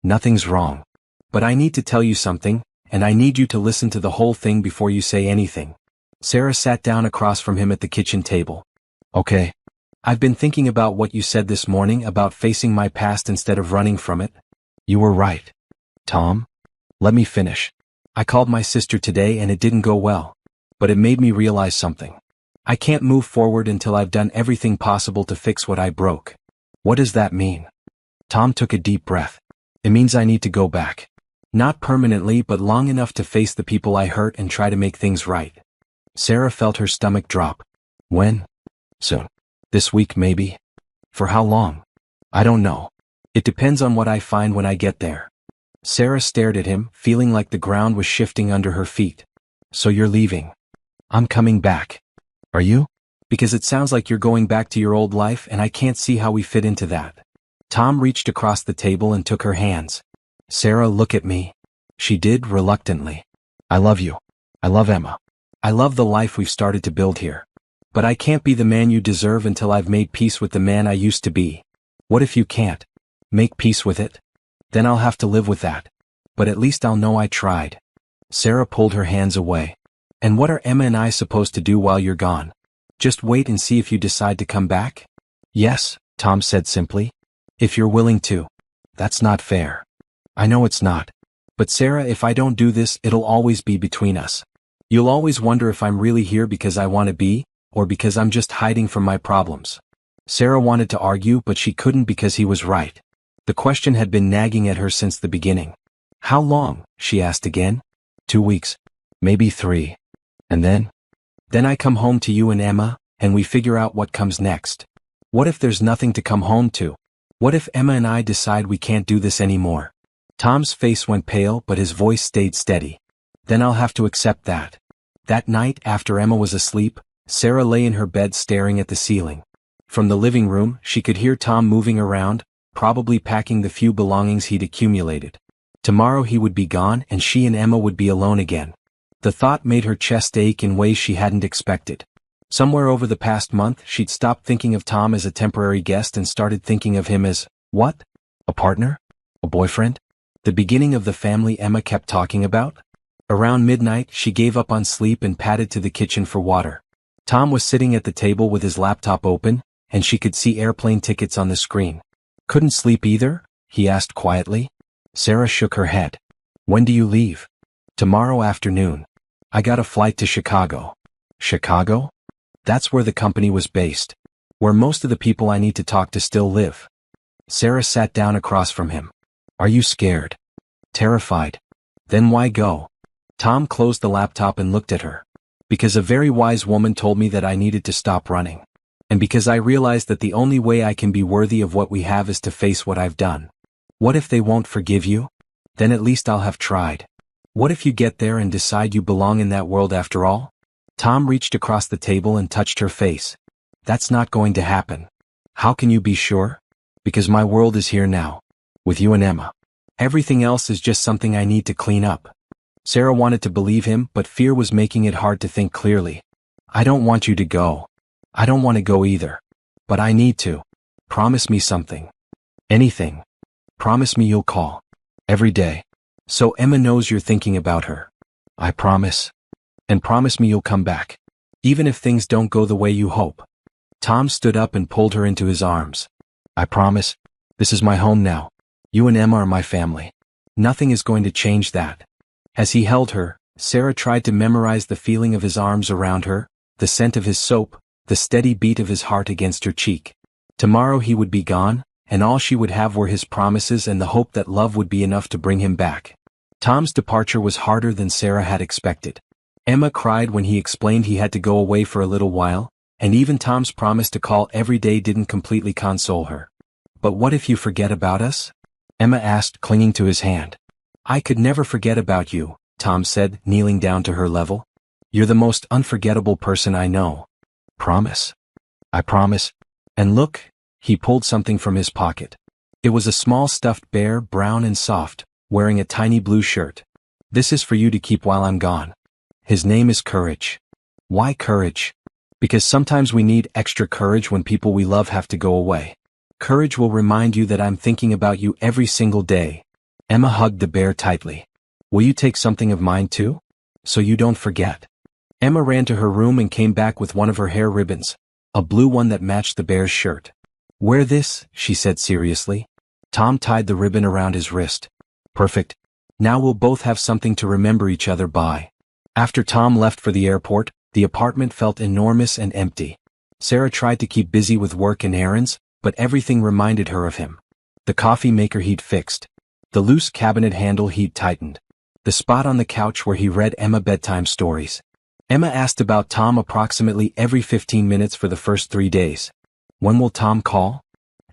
Speaker 1: "Nothing's wrong. But I need to tell you something, and I need you to listen to the whole thing before you say anything." Sarah sat down across from him at the kitchen table. "Okay. I've been thinking about what you said this morning about facing my past instead of running from it." "You were right." "Tom? Let me finish. I called my sister today and it didn't go well. But it made me realize something. I can't move forward until I've done everything possible to fix what I broke." "What does that mean?" Tom took a deep breath. "It means I need to go back. Not permanently, but long enough to face the people I hurt and try to make things right." Sarah felt her stomach drop. "When?" "Soon. This week maybe." "For how long?" "I don't know. It depends on what I find when I get there." Sarah stared at him, feeling like the ground was shifting under her feet. "So you're leaving?" "I'm coming back." "Are you?" "Because it sounds like you're going back to your old life and I can't see how we fit into that." Tom reached across the table and took her hands. "Sarah, look at me." She did, reluctantly. "I love you. I love Emma. I love the life we've started to build here. But I can't be the man you deserve until I've made peace with the man I used to be." "What if you can't make peace with it?" "Then I'll have to live with that. But at least I'll know I tried." Sarah pulled her hands away. "And what are Emma and I supposed to do while you're gone?" Just wait and see if you decide to come back? Yes, Tom said simply. If you're willing to. That's not fair. I know it's not. But Sarah, if I don't do this, it'll always be between us. You'll always wonder if I'm really here because I want to be, or because I'm just hiding from my problems. Sarah wanted to argue, but she couldn't because he was right. The question had been nagging at her since the beginning. How long? She asked again. 2 weeks. Maybe 3. And then? Then I come home to you and Emma, and we figure out what comes next. What if there's nothing to come home to? What if Emma and I decide we can't do this anymore? Tom's face went pale, but his voice stayed steady. Then I'll have to accept that. That night, after Emma was asleep, Sarah lay in her bed staring at the ceiling. From the living room, she could hear Tom moving around, probably packing the few belongings he'd accumulated. Tomorrow he would be gone and she and Emma would be alone again. The thought made her chest ache in ways she hadn't expected. Somewhere over the past month, she'd stopped thinking of Tom as a temporary guest and started thinking of him as, what? A partner? A boyfriend? The beginning of the family Emma kept talking about? Around midnight, she gave up on sleep and padded to the kitchen for water. Tom was sitting at the table with his laptop open, and she could see airplane tickets on the screen. Couldn't sleep either? He asked quietly. Sarah shook her head. When do you leave? Tomorrow afternoon. I got a flight to Chicago. Chicago? That's where the company was based. Where most of the people I need to talk to still live. Sarah sat down across from him. Are you scared? Terrified? Then why go? Tom closed the laptop and looked at her. Because a very wise woman told me that I needed to stop running. And because I realized that the only way I can be worthy of what we have is to face what I've done. What if they won't forgive you? Then at least I'll have tried. What if you get there and decide you belong in that world after all? Tom reached across the table and touched her face. That's not going to happen. How can you be sure? Because my world is here now. With you and Emma. Everything else is just something I need to clean up. Sarah wanted to believe him, but fear was making it hard to think clearly. I don't want you to go. I don't want to go either. But I need to. Promise me something. Anything. Promise me you'll call. Every day. So Emma knows you're thinking about her. I promise. And promise me you'll come back. Even if things don't go the way you hope. Tom stood up and pulled her into his arms. I promise. This is my home now. You and Emma are my family. Nothing is going to change that. As he held her, Sarah tried to memorize the feeling of his arms around her, the scent of his soap, the steady beat of his heart against her cheek. Tomorrow he would be gone, and all she would have were his promises and the hope that love would be enough to bring him back. Tom's departure was harder than Sarah had expected. Emma cried when he explained he had to go away for a little while, and even Tom's promise to call every day didn't completely console her. But what if you forget about us? Emma asked, clinging to his hand. I could never forget about you, Tom said, kneeling down to her level. You're the most unforgettable person I know. Promise? I promise. And look, he pulled something from his pocket. It was a small stuffed bear, brown and soft, wearing a tiny blue shirt. This is for you to keep while I'm gone. His name is Courage. Why Courage? Because sometimes we need extra courage when people we love have to go away. Courage will remind you that I'm thinking about you every single day. Emma hugged the bear tightly. Will you take something of mine too? So you don't forget. Emma ran to her room and came back with one of her hair ribbons, a blue one that matched the bear's shirt. Wear this, she said seriously. Tom tied the ribbon around his wrist. Perfect. Now we'll both have something to remember each other by. After Tom left for the airport, the apartment felt enormous and empty. Sarah tried to keep busy with work and errands, but everything reminded her of him. The coffee maker he'd fixed. The loose cabinet handle he'd tightened. The spot on the couch where he read Emma bedtime stories. Emma asked about Tom approximately every 15 minutes for the first 3 days. When will Tom call?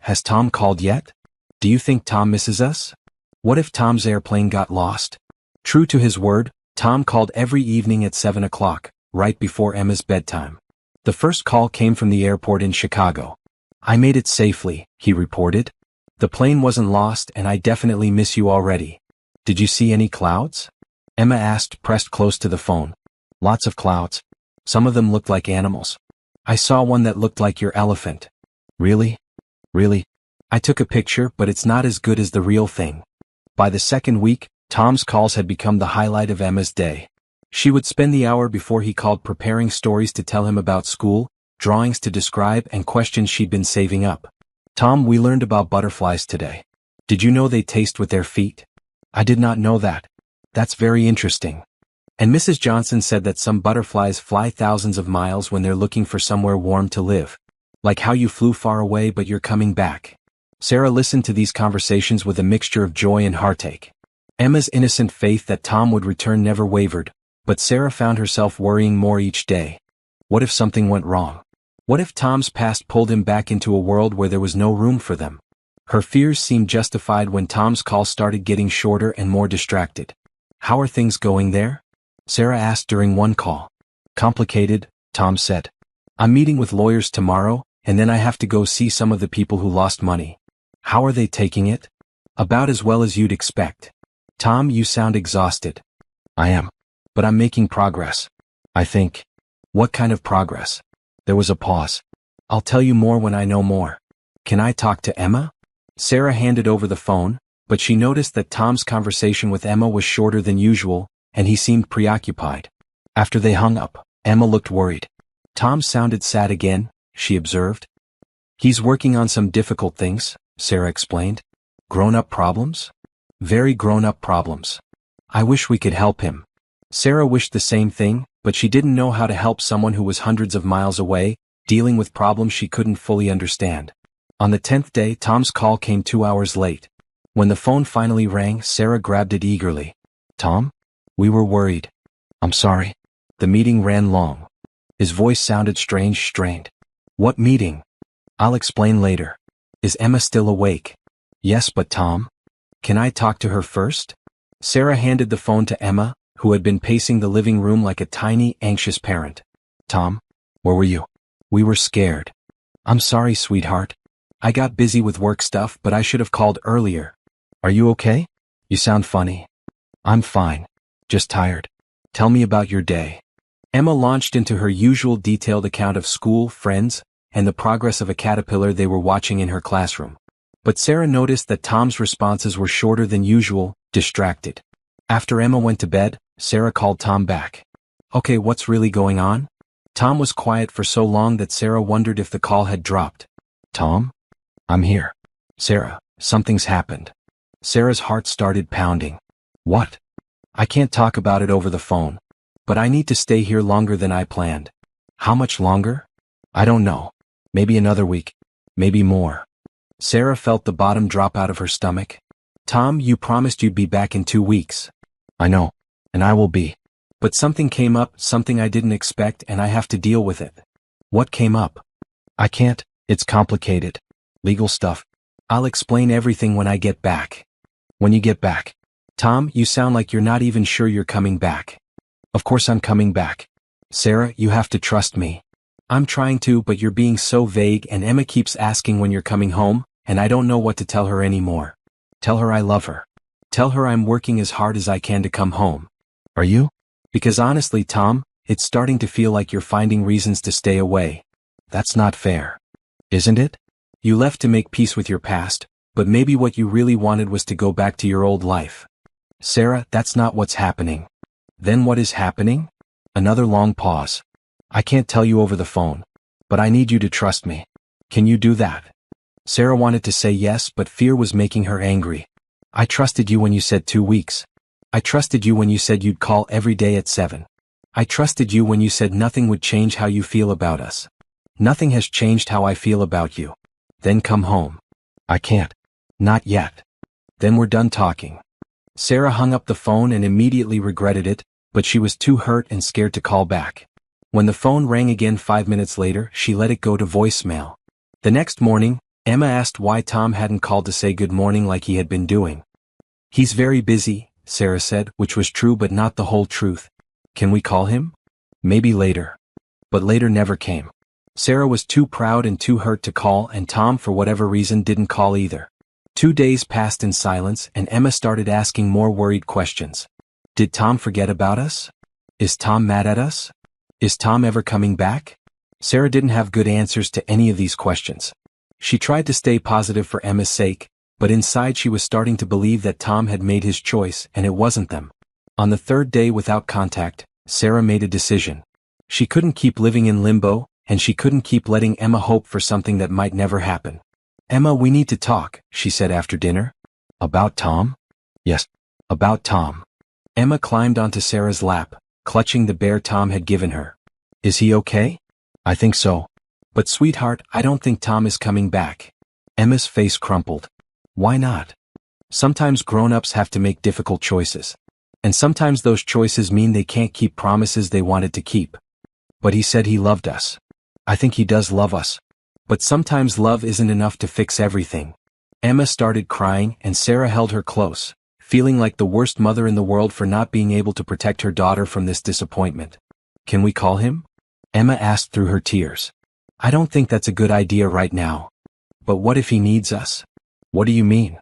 Speaker 1: Has Tom called yet? Do you think Tom misses us? What if Tom's airplane got lost? True to his word, Tom called every evening at 7 o'clock, right before Emma's bedtime. The first call came from the airport in Chicago. I made it safely, he reported. The plane wasn't lost and I definitely miss you already. Did you see any clouds? Emma asked, pressed close to the phone. Lots of clouds. Some of them looked like animals. I saw one that looked like your elephant. Really? Really? I took a picture, but it's not as good as the real thing. By the second week, Tom's calls had become the highlight of Emma's day. She would spend the hour before he called preparing stories to tell him about school, drawings to describe, and questions she'd been saving up. Tom, we learned about butterflies today. Did you know they taste with their feet? I did not know that. That's very interesting. And Mrs. Johnson said that some butterflies fly thousands of miles when they're looking for somewhere warm to live. Like how you flew far away but you're coming back. Sarah listened to these conversations with a mixture of joy and heartache. Emma's innocent faith that Tom would return never wavered, but Sarah found herself worrying more each day. What if something went wrong? What if Tom's past pulled him back into a world where there was no room for them? Her fears seemed justified when Tom's call started getting shorter and more distracted. How are things going there? Sarah asked during one call. Complicated, Tom said. I'm meeting with lawyers tomorrow, and then I have to go see some of the people who lost money. How are they taking it? About as well as you'd expect. Tom, you sound exhausted. I am. But I'm making progress. I think. What kind of progress? There was a pause. I'll tell you more when I know more. Can I talk to Emma? Sarah handed over the phone, but she noticed that Tom's conversation with Emma was shorter than usual, and he seemed preoccupied. After they hung up, Emma looked worried. Tom sounded sad again, she observed. He's working on some difficult things, Sarah explained. Grown-up problems? Very grown-up problems. I wish we could help him. Sarah wished the same thing, but she didn't know how to help someone who was hundreds of miles away, dealing with problems she couldn't fully understand. On the 10th day, Tom's call came 2 hours late. When the phone finally rang, Sarah grabbed it eagerly. Tom? We were worried. I'm sorry. The meeting ran long. His voice sounded strange, strained. What meeting? I'll explain later. Is Emma still awake? Yes, but Tom? Can I talk to her first? Sarah handed the phone to Emma, who had been pacing the living room like a tiny, anxious parent. Tom? Where were you? We were scared. I'm sorry, sweetheart. I got busy with work stuff, but I should have called earlier. Are you okay? You sound funny. I'm fine. Just tired. Tell me about your day. Emma launched into her usual detailed account of school, friends, and the progress of a caterpillar they were watching in her classroom. But Sarah noticed that Tom's responses were shorter than usual, distracted. After Emma went to bed, Sarah called Tom back. Okay, what's really going on? Tom was quiet for so long that Sarah wondered if the call had dropped. Tom? I'm here. Sarah, something's happened. Sarah's heart started pounding. What? I can't talk about it over the phone. But I need to stay here longer than I planned. How much longer? I don't know. Maybe another week. Maybe more. Sarah felt the bottom drop out of her stomach. Tom, you promised you'd be back in 2 weeks. I know. And I will be. But something came up, something I didn't expect, and I have to deal with it. What came up? I can't. It's complicated. Legal stuff. I'll explain everything when I get back. When you get back. Tom, you sound like you're not even sure you're coming back. Of course I'm coming back. Sarah, you have to trust me. I'm trying to, but you're being so vague, and Emma keeps asking when you're coming home, and I don't know what to tell her anymore. Tell her I love her. Tell her I'm working as hard as I can to come home. Are you? Because honestly, Tom, it's starting to feel like you're finding reasons to stay away. That's not fair. Isn't it? You left to make peace with your past, but maybe what you really wanted was to go back to your old life. Sarah, that's not what's happening. Then what is happening? Another long pause. I can't tell you over the phone. But I need you to trust me. Can you do that? Sarah wanted to say yes, but fear was making her angry. I trusted you when you said 2 weeks. I trusted you when you said you'd call every day at 7. I trusted you when you said nothing would change how you feel about us. Nothing has changed how I feel about you. Then come home. I can't. Not yet. Then we're done talking. Sarah hung up the phone and immediately regretted it, but she was too hurt and scared to call back. When the phone rang again 5 minutes later, she let it go to voicemail. The next morning, Emma asked why Tom hadn't called to say good morning like he had been doing. He's very busy, Sarah said, which was true but not the whole truth. Can we call him? Maybe later. But later never came. Sarah was too proud and too hurt to call, and Tom for whatever reason didn't call either. 2 days passed in silence, and Emma started asking more worried questions. Did Tom forget about us? Is Tom mad at us? Is Tom ever coming back? Sarah didn't have good answers to any of these questions. She tried to stay positive for Emma's sake, but inside she was starting to believe that Tom had made his choice and it wasn't them. On the 3rd day without contact, Sarah made a decision. She couldn't keep living in limbo, and she couldn't keep letting Emma hope for something that might never happen. "Emma, we need to talk," she said after dinner. "About Tom?" "Yes, about Tom." Emma climbed onto Sarah's lap, clutching the bear Tom had given her. "Is he okay?" "I think so. But sweetheart, I don't think Tom is coming back." Emma's face crumpled. "Why not?" "Sometimes grown-ups have to make difficult choices. And sometimes those choices mean they can't keep promises they wanted to keep. But he said he loved us. I think he does love us. But sometimes love isn't enough to fix everything." Emma started crying and Sarah held her close, feeling like the worst mother in the world for not being able to protect her daughter from this disappointment. "Can we call him?" Emma asked through her tears. "I don't think that's a good idea right now. But what if he needs us?" "What do you mean?"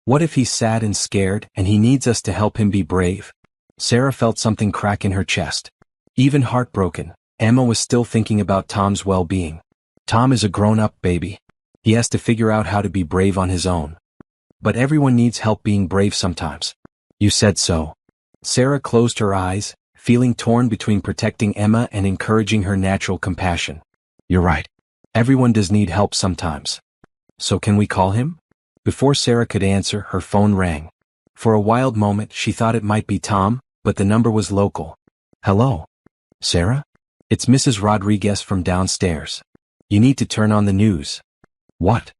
Speaker 1: "What if he's sad and scared and he needs us to help him be brave?" Sarah felt something crack in her chest. Even heartbroken, Emma was still thinking about Tom's well-being. Tom is a grown-up baby. He has to figure out how to be brave on his own. But everyone needs help being brave sometimes. "You said so." Sarah closed her eyes, feeling torn between protecting Emma and encouraging her natural compassion. "You're right. Everyone does need help sometimes. So can we call him?" Before Sarah could answer, her phone rang. For a wild moment she thought it might be Tom, but the number was local. "Hello? Sarah? It's Mrs. Rodriguez from downstairs. You need to turn on the news." "What?"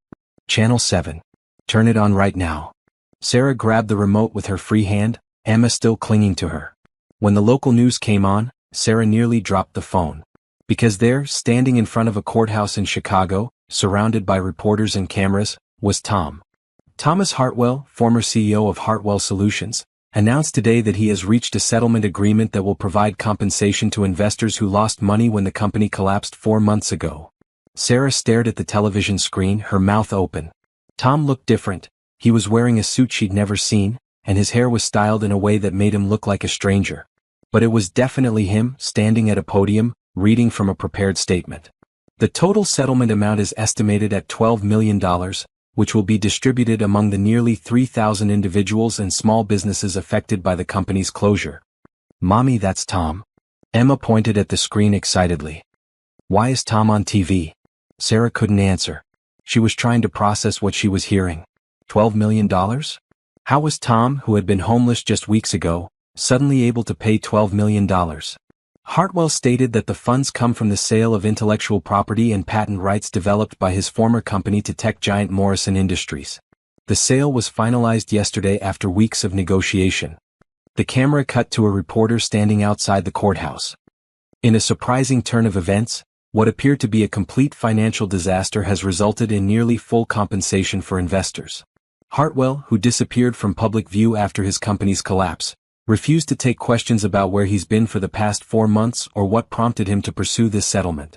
Speaker 1: "Channel 7. Turn it on right now." Sarah grabbed the remote with her free hand, Emma still clinging to her. When the local news came on, Sarah nearly dropped the phone. Because there, standing in front of a courthouse in Chicago, surrounded by reporters and cameras, was Tom. Thomas Hartwell, former CEO of Hartwell Solutions, announced today that he has reached a settlement agreement that will provide compensation to investors who lost money when the company collapsed 4 months ago. Sarah stared at the television screen, her mouth open. Tom looked different. He was wearing a suit she'd never seen, and his hair was styled in a way that made him look like a stranger. But it was definitely him, standing at a podium, reading from a prepared statement. The total settlement amount is estimated at $12 million, which will be distributed among the nearly 3,000 individuals and small businesses affected by the company's closure. "Mommy, that's Tom." Emma pointed at the screen excitedly. "Why is Tom on TV?" Sarah couldn't answer. She was trying to process what she was hearing. $12 million? How was Tom, who had been homeless just weeks ago, suddenly able to pay $12 million? Hartwell stated that the funds come from the sale of intellectual property and patent rights developed by his former company to tech giant Morrison Industries. The sale was finalized yesterday after weeks of negotiation. The camera cut to a reporter standing outside the courthouse. In a surprising turn of events, what appeared to be a complete financial disaster has resulted in nearly full compensation for investors. Hartwell, who disappeared from public view after his company's collapse, refused to take questions about where he's been for the past 4 months or what prompted him to pursue this settlement.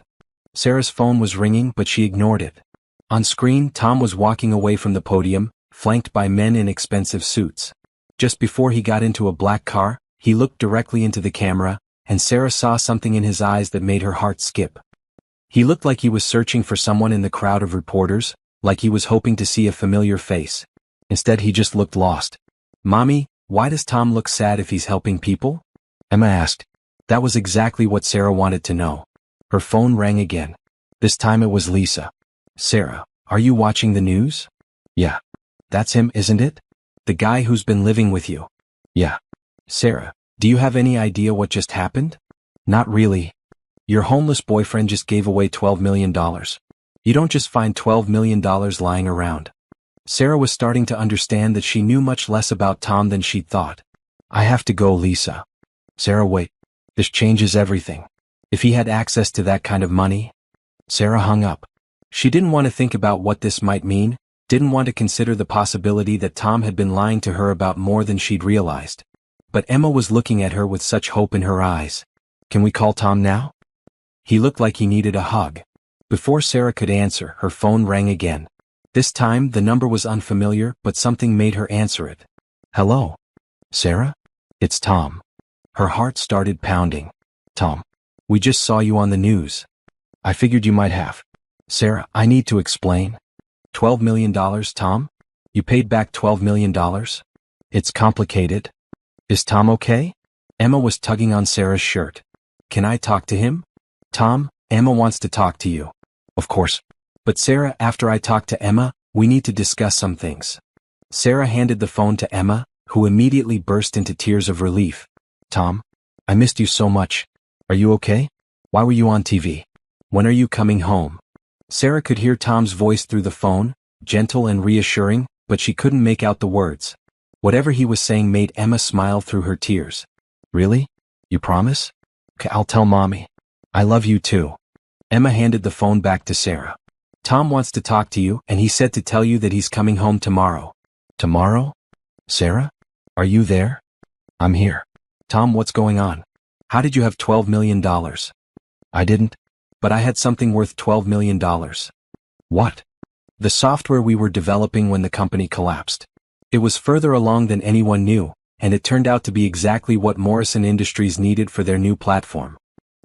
Speaker 1: Sarah's phone was ringing, but she ignored it. On screen, Tom was walking away from the podium, flanked by men in expensive suits. Just before he got into a black car, he looked directly into the camera, and Sarah saw something in his eyes that made her heart skip. He looked like he was searching for someone in the crowd of reporters, like he was hoping to see a familiar face. Instead, he just looked lost. "Mommy, why does Tom look sad if he's helping people?" Emma asked. That was exactly what Sarah wanted to know. Her phone rang again. This time it was Lisa. "Sarah, are you watching the news?" "Yeah." "That's him, isn't it? The guy who's been living with you?" "Yeah." "Sarah, do you have any idea what just happened?" "Not really. Your homeless boyfriend just gave away $12 million. You don't just find $12 million lying around." Sarah was starting to understand that she knew much less about Tom than she'd thought. "I have to go, Lisa." "Sarah, wait. This changes everything. If he had access to that kind of money..." Sarah hung up. She didn't want to think about what this might mean, didn't want to consider the possibility that Tom had been lying to her about more than she'd realized. But Emma was looking at her with such hope in her eyes. "Can we call Tom now?" He looked like he needed a hug. Before Sarah could answer, her phone rang again. This time, the number was unfamiliar, but something made her answer it. "Hello? Sarah? It's Tom." Her heart started pounding. "Tom, we just saw you on the news. I figured you might have." "Sarah, I need to explain." $12 million, Tom? You paid back $12 million? It's complicated. Is Tom okay?" Emma was tugging on Sarah's shirt. "Can I talk to him?" "Tom, Emma wants to talk to you. Of course. But Sarah, after I talk to Emma, we need to discuss some things. Sarah handed the phone to Emma, who immediately burst into tears of relief. Tom? I missed you so much. Are you okay? Why were you on TV? When are you coming home? Sarah could hear Tom's voice through the phone, gentle and reassuring, but she couldn't make out the words. Whatever he was saying made Emma smile through her tears. Really? You promise? Okay, I'll tell Mommy. I love you too. Emma handed the phone back to Sarah. Tom wants to talk to you, and he said to tell you that he's coming home tomorrow. Tomorrow? Sarah? Are you there? I'm here. Tom, what's going on? How did you have $12 million? I didn't. But I had something worth $12 million. What? The software we were developing when the company collapsed. It was further along than anyone knew, and it turned out to be exactly what Morrison Industries needed for their new platform.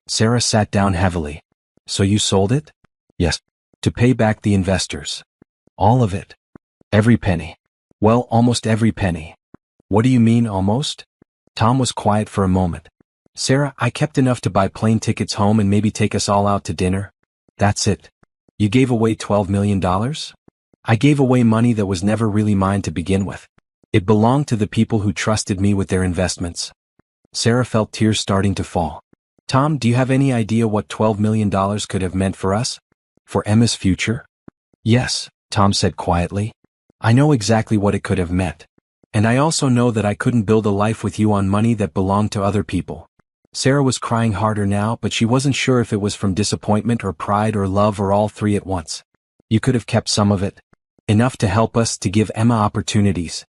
Speaker 1: Sarah sat down heavily. So you sold it? Yes. To pay back the investors. All of it. Every penny. Well, almost every penny. What do you mean, almost? Tom was quiet for a moment. Sarah, I kept enough to buy plane tickets home and maybe take us all out to dinner. That's it. You gave away $12 million? I gave away money that was never really mine to begin with. It belonged to the people who trusted me with their investments. Sarah felt tears starting to fall. Tom, do you have any idea what $12 million could have meant for us? For Emma's future? Yes, Tom said quietly. I know exactly what it could have meant. And I also know that I couldn't build a life with you on money that belonged to other people. Sarah was crying harder now, but she wasn't sure if it was from disappointment or pride or love or all three at once. You could have kept some of it. Enough to help us, to give Emma opportunities.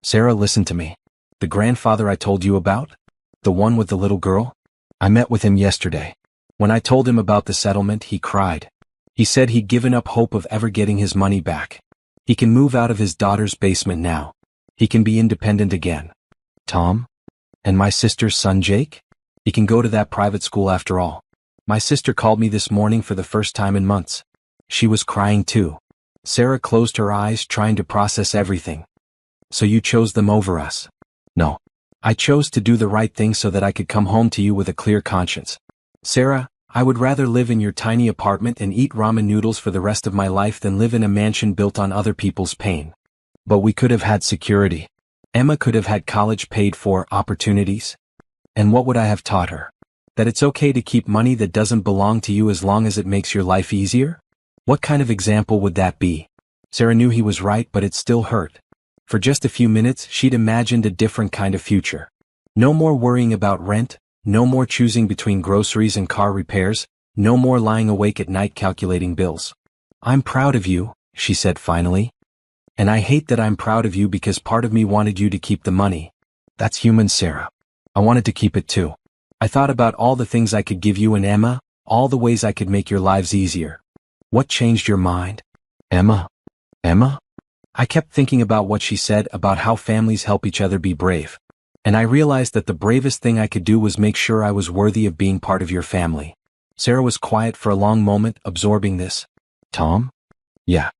Speaker 1: Sarah, listen to me. The grandfather I told you about? The one with the little girl? I met with him yesterday. When I told him about the settlement, he cried. He said he'd given up hope of ever getting his money back. He can move out of his daughter's basement now. He can be independent again. Tom? And my sister's son Jake? He can go to that private school after all. My sister called me this morning for the first time in months. She was crying too. Sarah closed her eyes, trying to process everything. So you chose them over us? No. I chose to do the right thing so that I could come home to you with a clear conscience. Sarah, I would rather live in your tiny apartment and eat ramen noodles for the rest of my life than live in a mansion built on other people's pain. But we could have had security. Emma could have had college paid for, opportunities. And what would I have taught her? That it's okay to keep money that doesn't belong to you as long as it makes your life easier? What kind of example would that be? Sarah knew he was right, but it still hurt. For just a few minutes, she'd imagined a different kind of future. No more worrying about rent, no more choosing between groceries and car repairs, no more lying awake at night calculating bills. I'm proud of you, she said finally. And I hate that I'm proud of you because part of me wanted you to keep the money. That's human, Sarah. I wanted to keep it too. I thought about all the things I could give you and Emma, all the ways I could make your lives easier. What changed your mind? Emma? Emma? I kept thinking about what she said about how families help each other be brave. And I realized that the bravest thing I could do was make sure I was worthy of being part of your family. Sarah was quiet for a long moment, absorbing this. Tom? Yeah.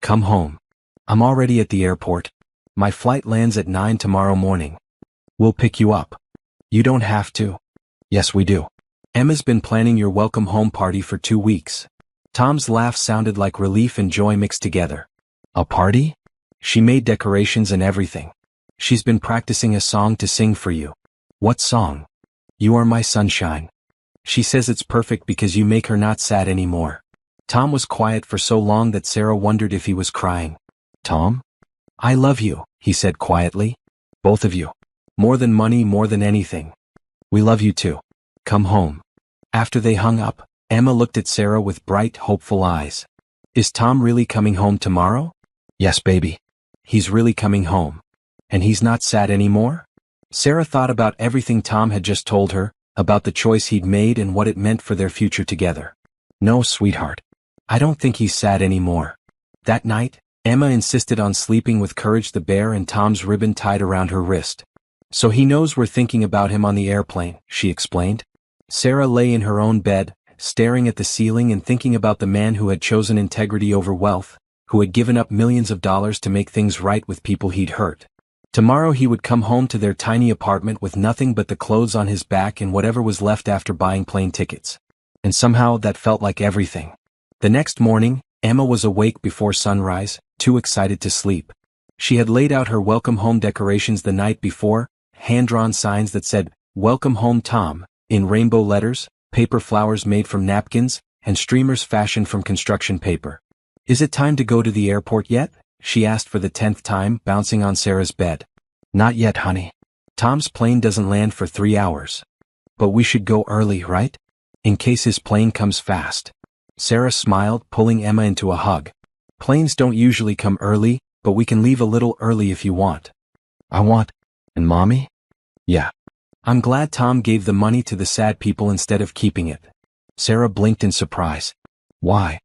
Speaker 1: Come home. I'm already at the airport. My flight lands at 9 tomorrow morning. We'll pick you up. You don't have to. Yes, we do. Emma's been planning your welcome home party for 2 weeks. Tom's laugh sounded like relief and joy mixed together. A party? She made decorations and everything. She's been practicing a song to sing for you. What song? You Are My Sunshine. She says it's perfect because you make her not sad anymore. Tom was quiet for so long that Sarah wondered if he was crying. Tom? I love you, he said quietly. Both of you. More than money, more than anything. We love you too. Come home. After they hung up, Emma looked at Sarah with bright, hopeful eyes. Is Tom really coming home tomorrow? Yes, baby. He's really coming home. And he's not sad anymore? Sarah thought about everything Tom had just told her, about the choice he'd made and what it meant for their future together. No, sweetheart. I don't think he's sad anymore. That night, Emma insisted on sleeping with Courage the bear and Tom's ribbon tied around her wrist. So he knows we're thinking about him on the airplane, she explained. Sarah lay in her own bed, staring at the ceiling and thinking about the man who had chosen integrity over wealth, who had given up millions of dollars to make things right with people he'd hurt. Tomorrow he would come home to their tiny apartment with nothing but the clothes on his back and whatever was left after buying plane tickets. And somehow that felt like everything. The next morning, Emma was awake before sunrise, too excited to sleep. She had laid out her welcome home decorations the night before, hand-drawn signs that said, "Welcome home Tom," in rainbow letters, paper flowers made from napkins, and streamers fashioned from construction paper. "Is it time to go to the airport yet?" she asked for the 10th time, bouncing on Sarah's bed. "Not yet, honey. Tom's plane doesn't land for 3 hours. But we should go early, right? In case his plane comes fast." Sarah smiled, pulling Emma into a hug. "Planes don't usually come early, but we can leave a little early if you want." "I want. And Mommy?" "Yeah." "I'm glad Tom gave the money to the sad people instead of keeping it." Sarah blinked in surprise. "Why?"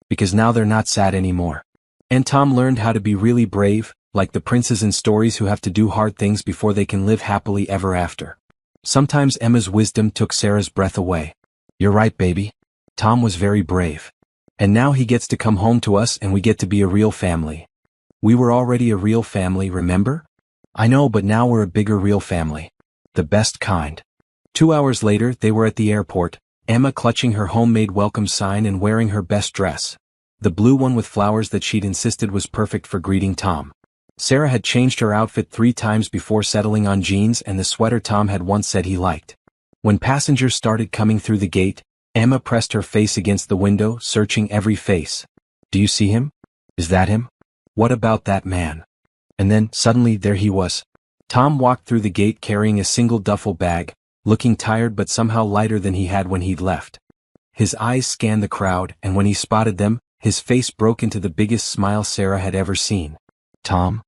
Speaker 1: "Because now they're not sad anymore. And Tom learned how to be really brave, like the princes in stories who have to do hard things before they can live happily ever after." Sometimes Emma's wisdom took Sarah's breath away. "You're right, baby. Tom was very brave. And now he gets to come home to us and we get to be a real family." "We were already a real family, remember?" "I know, but now we're a bigger real family. The best kind." 2 hours later, they were at the airport, Emma clutching her homemade welcome sign and wearing her best dress. The blue one with flowers that she'd insisted was perfect for greeting Tom. Sarah had changed her outfit 3 times before settling on jeans and the sweater Tom had once said he liked. When passengers started coming through the gate, Emma pressed her face against the window, searching every face. "Do you see him? Is that him? What about that man?" And then, suddenly, there he was. Tom walked through the gate carrying a single duffel bag, looking tired but somehow lighter than he had when he'd left. His eyes scanned the crowd, and when he spotted them, his face broke into the biggest smile Sarah had ever seen. "Tom?"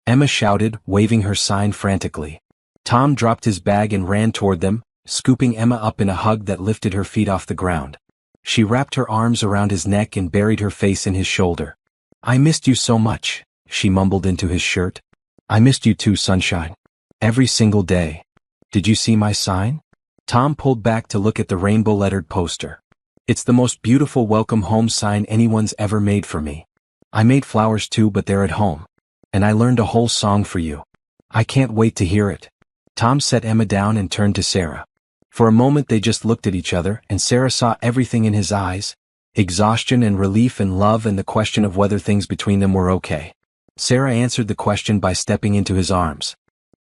Speaker 1: Emma shouted, waving her sign frantically. Tom dropped his bag and ran toward them, scooping Emma up in a hug that lifted her feet off the ground. She wrapped her arms around his neck and buried her face in his shoulder. "I missed you so much," she mumbled into his shirt. "I missed you too, sunshine. Every single day. Did you see my sign?" Tom pulled back to look at the rainbow-lettered poster. "It's the most beautiful welcome home sign anyone's ever made for me. I made flowers too, but they're at home. And I learned a whole song for you. I can't wait to hear it." Tom set Emma down and turned to Sarah. For a moment they just looked at each other, and Sarah saw everything in his eyes: exhaustion and relief and love and the question of whether things between them were okay. Sarah answered the question by stepping into his arms.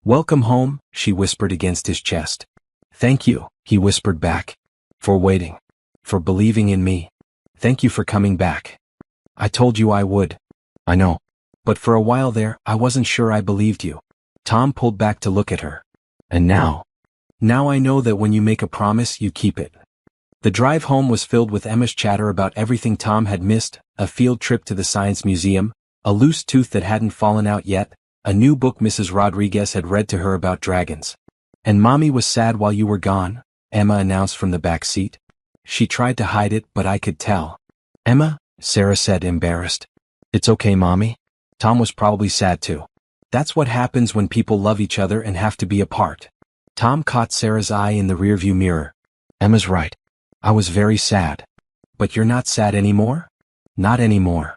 Speaker 1: "Welcome home," she whispered against his chest. "Thank you," he whispered back. "For waiting. For believing in me. Thank you for coming back. I told you I would." "I know. But for a while there, I wasn't sure I believed you." Tom pulled back to look at her. "And now?" "Now I know that when you make a promise, you keep it." The drive home was filled with Emma's chatter about everything Tom had missed: a field trip to the science museum, a loose tooth that hadn't fallen out yet, a new book Mrs. Rodriguez had read to her about dragons. "And Mommy was sad while you were gone," Emma announced from the back seat. "She tried to hide it, but I could tell." "Emma?" Sarah said, embarrassed. "It's okay, Mommy. Tom was probably sad too. That's what happens when people love each other and have to be apart." Tom caught Sarah's eye in the rearview mirror. "Emma's right. I was very sad." "But you're not sad anymore?" "Not anymore."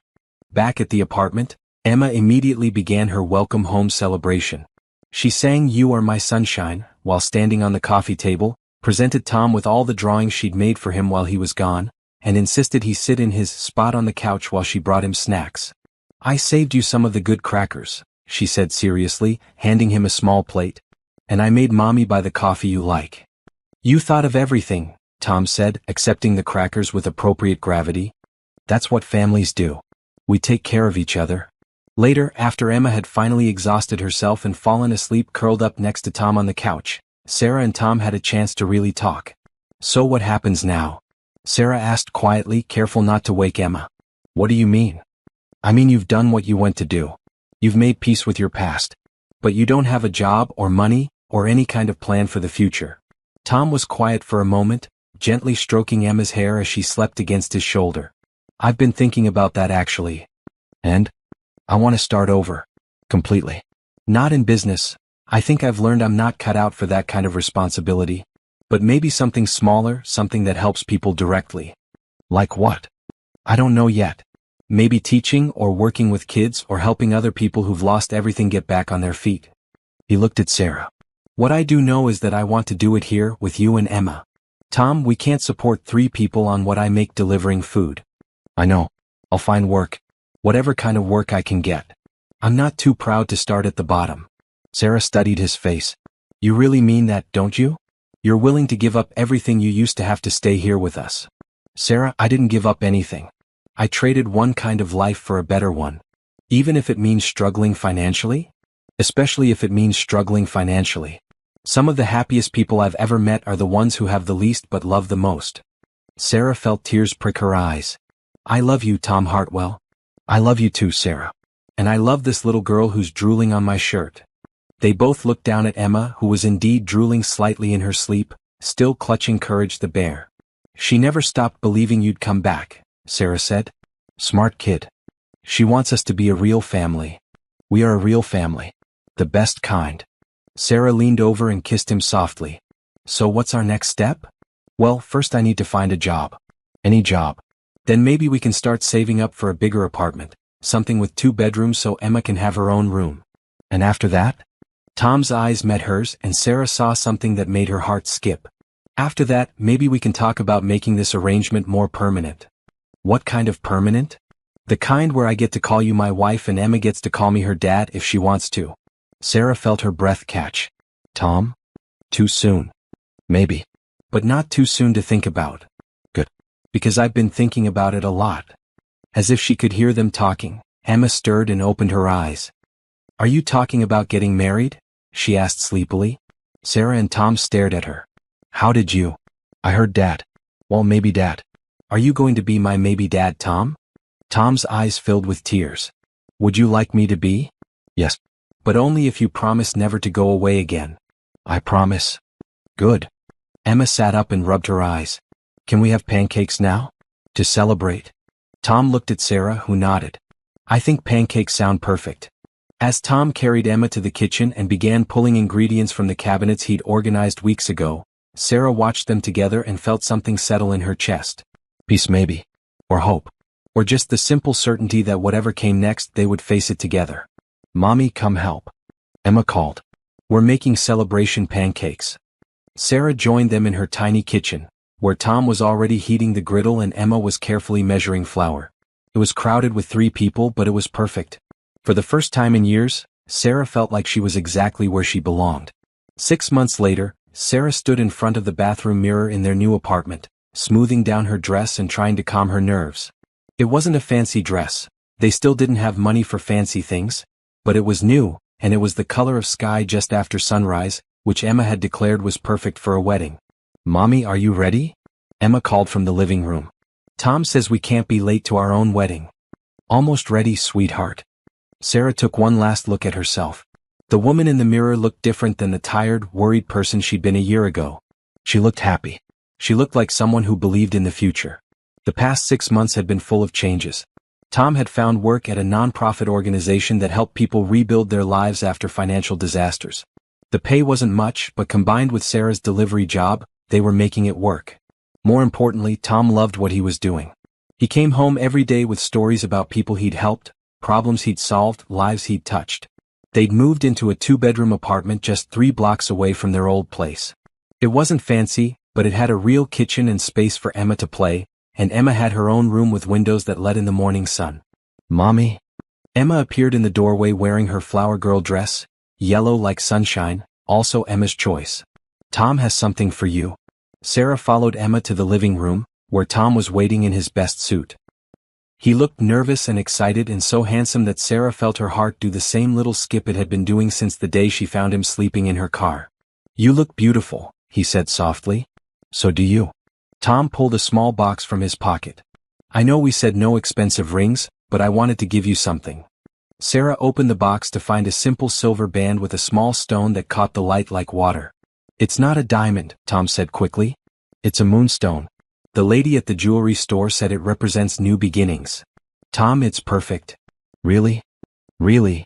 Speaker 1: Back at the apartment, Emma immediately began her welcome home celebration. She sang "You Are My Sunshine," while standing on the coffee table, presented Tom with all the drawings she'd made for him while he was gone, and insisted he sit in his spot on the couch while she brought him snacks. "I saved you some of the good crackers," she said seriously, handing him a small plate. "And I made Mommy buy the coffee you like." "You thought of everything," Tom said, accepting the crackers with appropriate gravity. "That's what families do. We take care of each other." Later, after Emma had finally exhausted herself and fallen asleep curled up next to Tom on the couch, Sarah and Tom had a chance to really talk. "So what happens now?" Sarah asked quietly, careful not to wake Emma. "What do you mean?" "I mean you've done what you went to do. You've made peace with your past. But you don't have a job or money or any kind of plan for the future." Tom was quiet for a moment, gently stroking Emma's hair as she slept against his shoulder. "I've been thinking about that actually. And? I want to start over. Completely. Not in business. I think I've learned I'm not cut out for that kind of responsibility. But maybe something smaller, something that helps people directly." "Like what?" "I don't know yet. Maybe teaching or working with kids or helping other people who've lost everything get back on their feet." He looked at Sarah. "What I do know is that I want to do it here with you and Emma." Tom, we can't support 3 people on what I make delivering food. I know. I'll find work. Whatever kind of work I can get. I'm not too proud to start at the bottom. Sarah studied his face. You really mean that, don't you? You're willing to give up everything you used to have to stay here with us. Sarah, I didn't give up anything. I traded one kind of life for a better one. Even if it means struggling financially? Especially if it means struggling financially. Some of the happiest people I've ever met are the ones who have the least but love the most. Sarah felt tears prick her eyes. I love you, Tom Hartwell. I love you too, Sarah. And I love this little girl who's drooling on my shirt. They both looked down at Emma, who was indeed drooling slightly in her sleep, still clutching Courage the bear. She never stopped believing you'd come back, Sarah said. Smart kid. She wants us to be a real family. We are a real family. The best kind. Sarah leaned over and kissed him softly. So what's our next step? Well, first I need to find a job. Any job. Then maybe we can start saving up for a bigger apartment, something with 2 bedrooms so Emma can have her own room. And after that? Tom's eyes met hers and Sarah saw something that made her heart skip. After that, maybe we can talk about making this arrangement more permanent. What kind of permanent? The kind where I get to call you my wife and Emma gets to call me her dad if she wants to. Sarah felt her breath catch. Tom? Too soon. Maybe. But not too soon to think about. Good. Because I've been thinking about it a lot. As if she could hear them talking, Emma stirred and opened her eyes. Are you talking about getting married? She asked sleepily. Sarah and Tom stared at her. How did you? I heard Dad. Well, maybe Dad. Are you going to be my maybe dad, Tom? Tom's eyes filled with tears. Would you like me to be? Yes. But only if you promise never to go away again. I promise. Good. Emma sat up and rubbed her eyes. Can we have pancakes now? To celebrate? Tom looked at Sarah, who nodded. I think pancakes sound perfect. As Tom carried Emma to the kitchen and began pulling ingredients from the cabinets he'd organized weeks ago, Sarah watched them together and felt something settle in her chest. Peace maybe. Or hope. Or just the simple certainty that whatever came next they would face it together. Mommy, come help. Emma called. We're making celebration pancakes. Sarah joined them in her tiny kitchen, where Tom was already heating the griddle and Emma was carefully measuring flour. It was crowded with 3 people, but it was perfect. For the first time in years, Sarah felt like she was exactly where she belonged. 6 months later, Sarah stood in front of the bathroom mirror in their new apartment, smoothing down her dress and trying to calm her nerves. It wasn't a fancy dress. They still didn't have money for fancy things. But it was new, and it was the color of sky just after sunrise, which Emma had declared was perfect for a wedding. Mommy, are you ready? Emma called from the living room. Tom says we can't be late to our own wedding. Almost ready, sweetheart. Sarah took one last look at herself. The woman in the mirror looked different than the tired, worried person she'd been a year ago. She looked happy. She looked like someone who believed in the future. The past 6 months had been full of changes. Tom had found work at a non-profit organization that helped people rebuild their lives after financial disasters. The pay wasn't much, but combined with Sarah's delivery job, they were making it work. More importantly, Tom loved what he was doing. He came home every day with stories about people he'd helped, problems he'd solved, lives he'd touched. They'd moved into a 2-bedroom apartment just 3 blocks away from their old place. It wasn't fancy, but it had a real kitchen and space for Emma to play, and Emma had her own room with windows that let in the morning sun. Mommy? Emma appeared in the doorway wearing her flower girl dress, yellow like sunshine, also Emma's choice. Tom has something for you. Sarah followed Emma to the living room, where Tom was waiting in his best suit. He looked nervous and excited and so handsome that Sarah felt her heart do the same little skip it had been doing since the day she found him sleeping in her car. You look beautiful, he said softly. So do you. Tom pulled a small box from his pocket. I know we said no expensive rings, but I wanted to give you something. Sarah opened the box to find a simple silver band with a small stone that caught the light like water. It's not a diamond, Tom said quickly. It's a moonstone. The lady at the jewelry store said it represents new beginnings. Tom, it's perfect. Really? Really?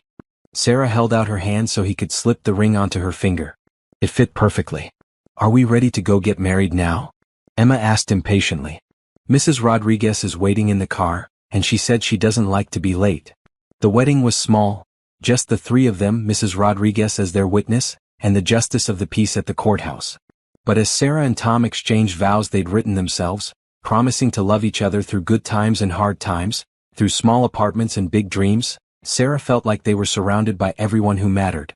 Speaker 1: Sarah held out her hand so he could slip the ring onto her finger. It fit perfectly. Are we ready to go get married now? Emma asked impatiently. Mrs. Rodriguez is waiting in the car, and she said she doesn't like to be late. The wedding was small, just the 3 of them, Mrs. Rodriguez as their witness, and the justice of the peace at the courthouse. But as Sarah and Tom exchanged vows they'd written themselves, promising to love each other through good times and hard times, through small apartments and big dreams, Sarah felt like they were surrounded by everyone who mattered.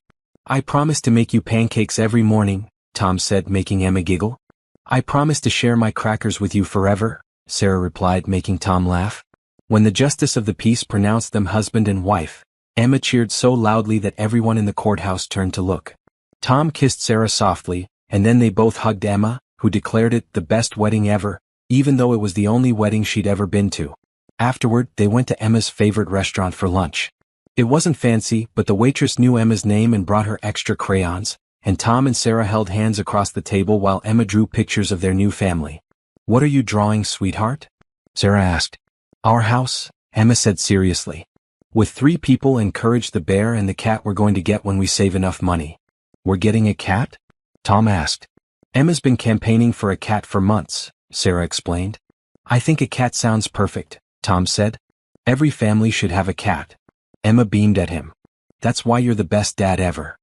Speaker 1: "I promise to make you pancakes every morning," Tom said, making Emma giggle. "I promise to share my crackers with you forever," Sarah replied, making Tom laugh. When the justice of the peace pronounced them husband and wife, Emma cheered so loudly that everyone in the courthouse turned to look. Tom kissed Sarah softly, and then they both hugged Emma, who declared it the best wedding ever, even though it was the only wedding she'd ever been to. Afterward, they went to Emma's favorite restaurant for lunch. It wasn't fancy, but the waitress knew Emma's name and brought her extra crayons, and Tom and Sarah held hands across the table while Emma drew pictures of their new family. "What are you drawing, sweetheart?" Sarah asked. "Our house," Emma said seriously. "With 3 people and Courage the bear and the cat we're going to get when we save enough money." "We're getting a cat?" Tom asked. "Emma's been campaigning for a cat for months," Sarah explained. "I think a cat sounds perfect," Tom said. "Every family should have a cat." Emma beamed at him. "That's why you're the best dad ever."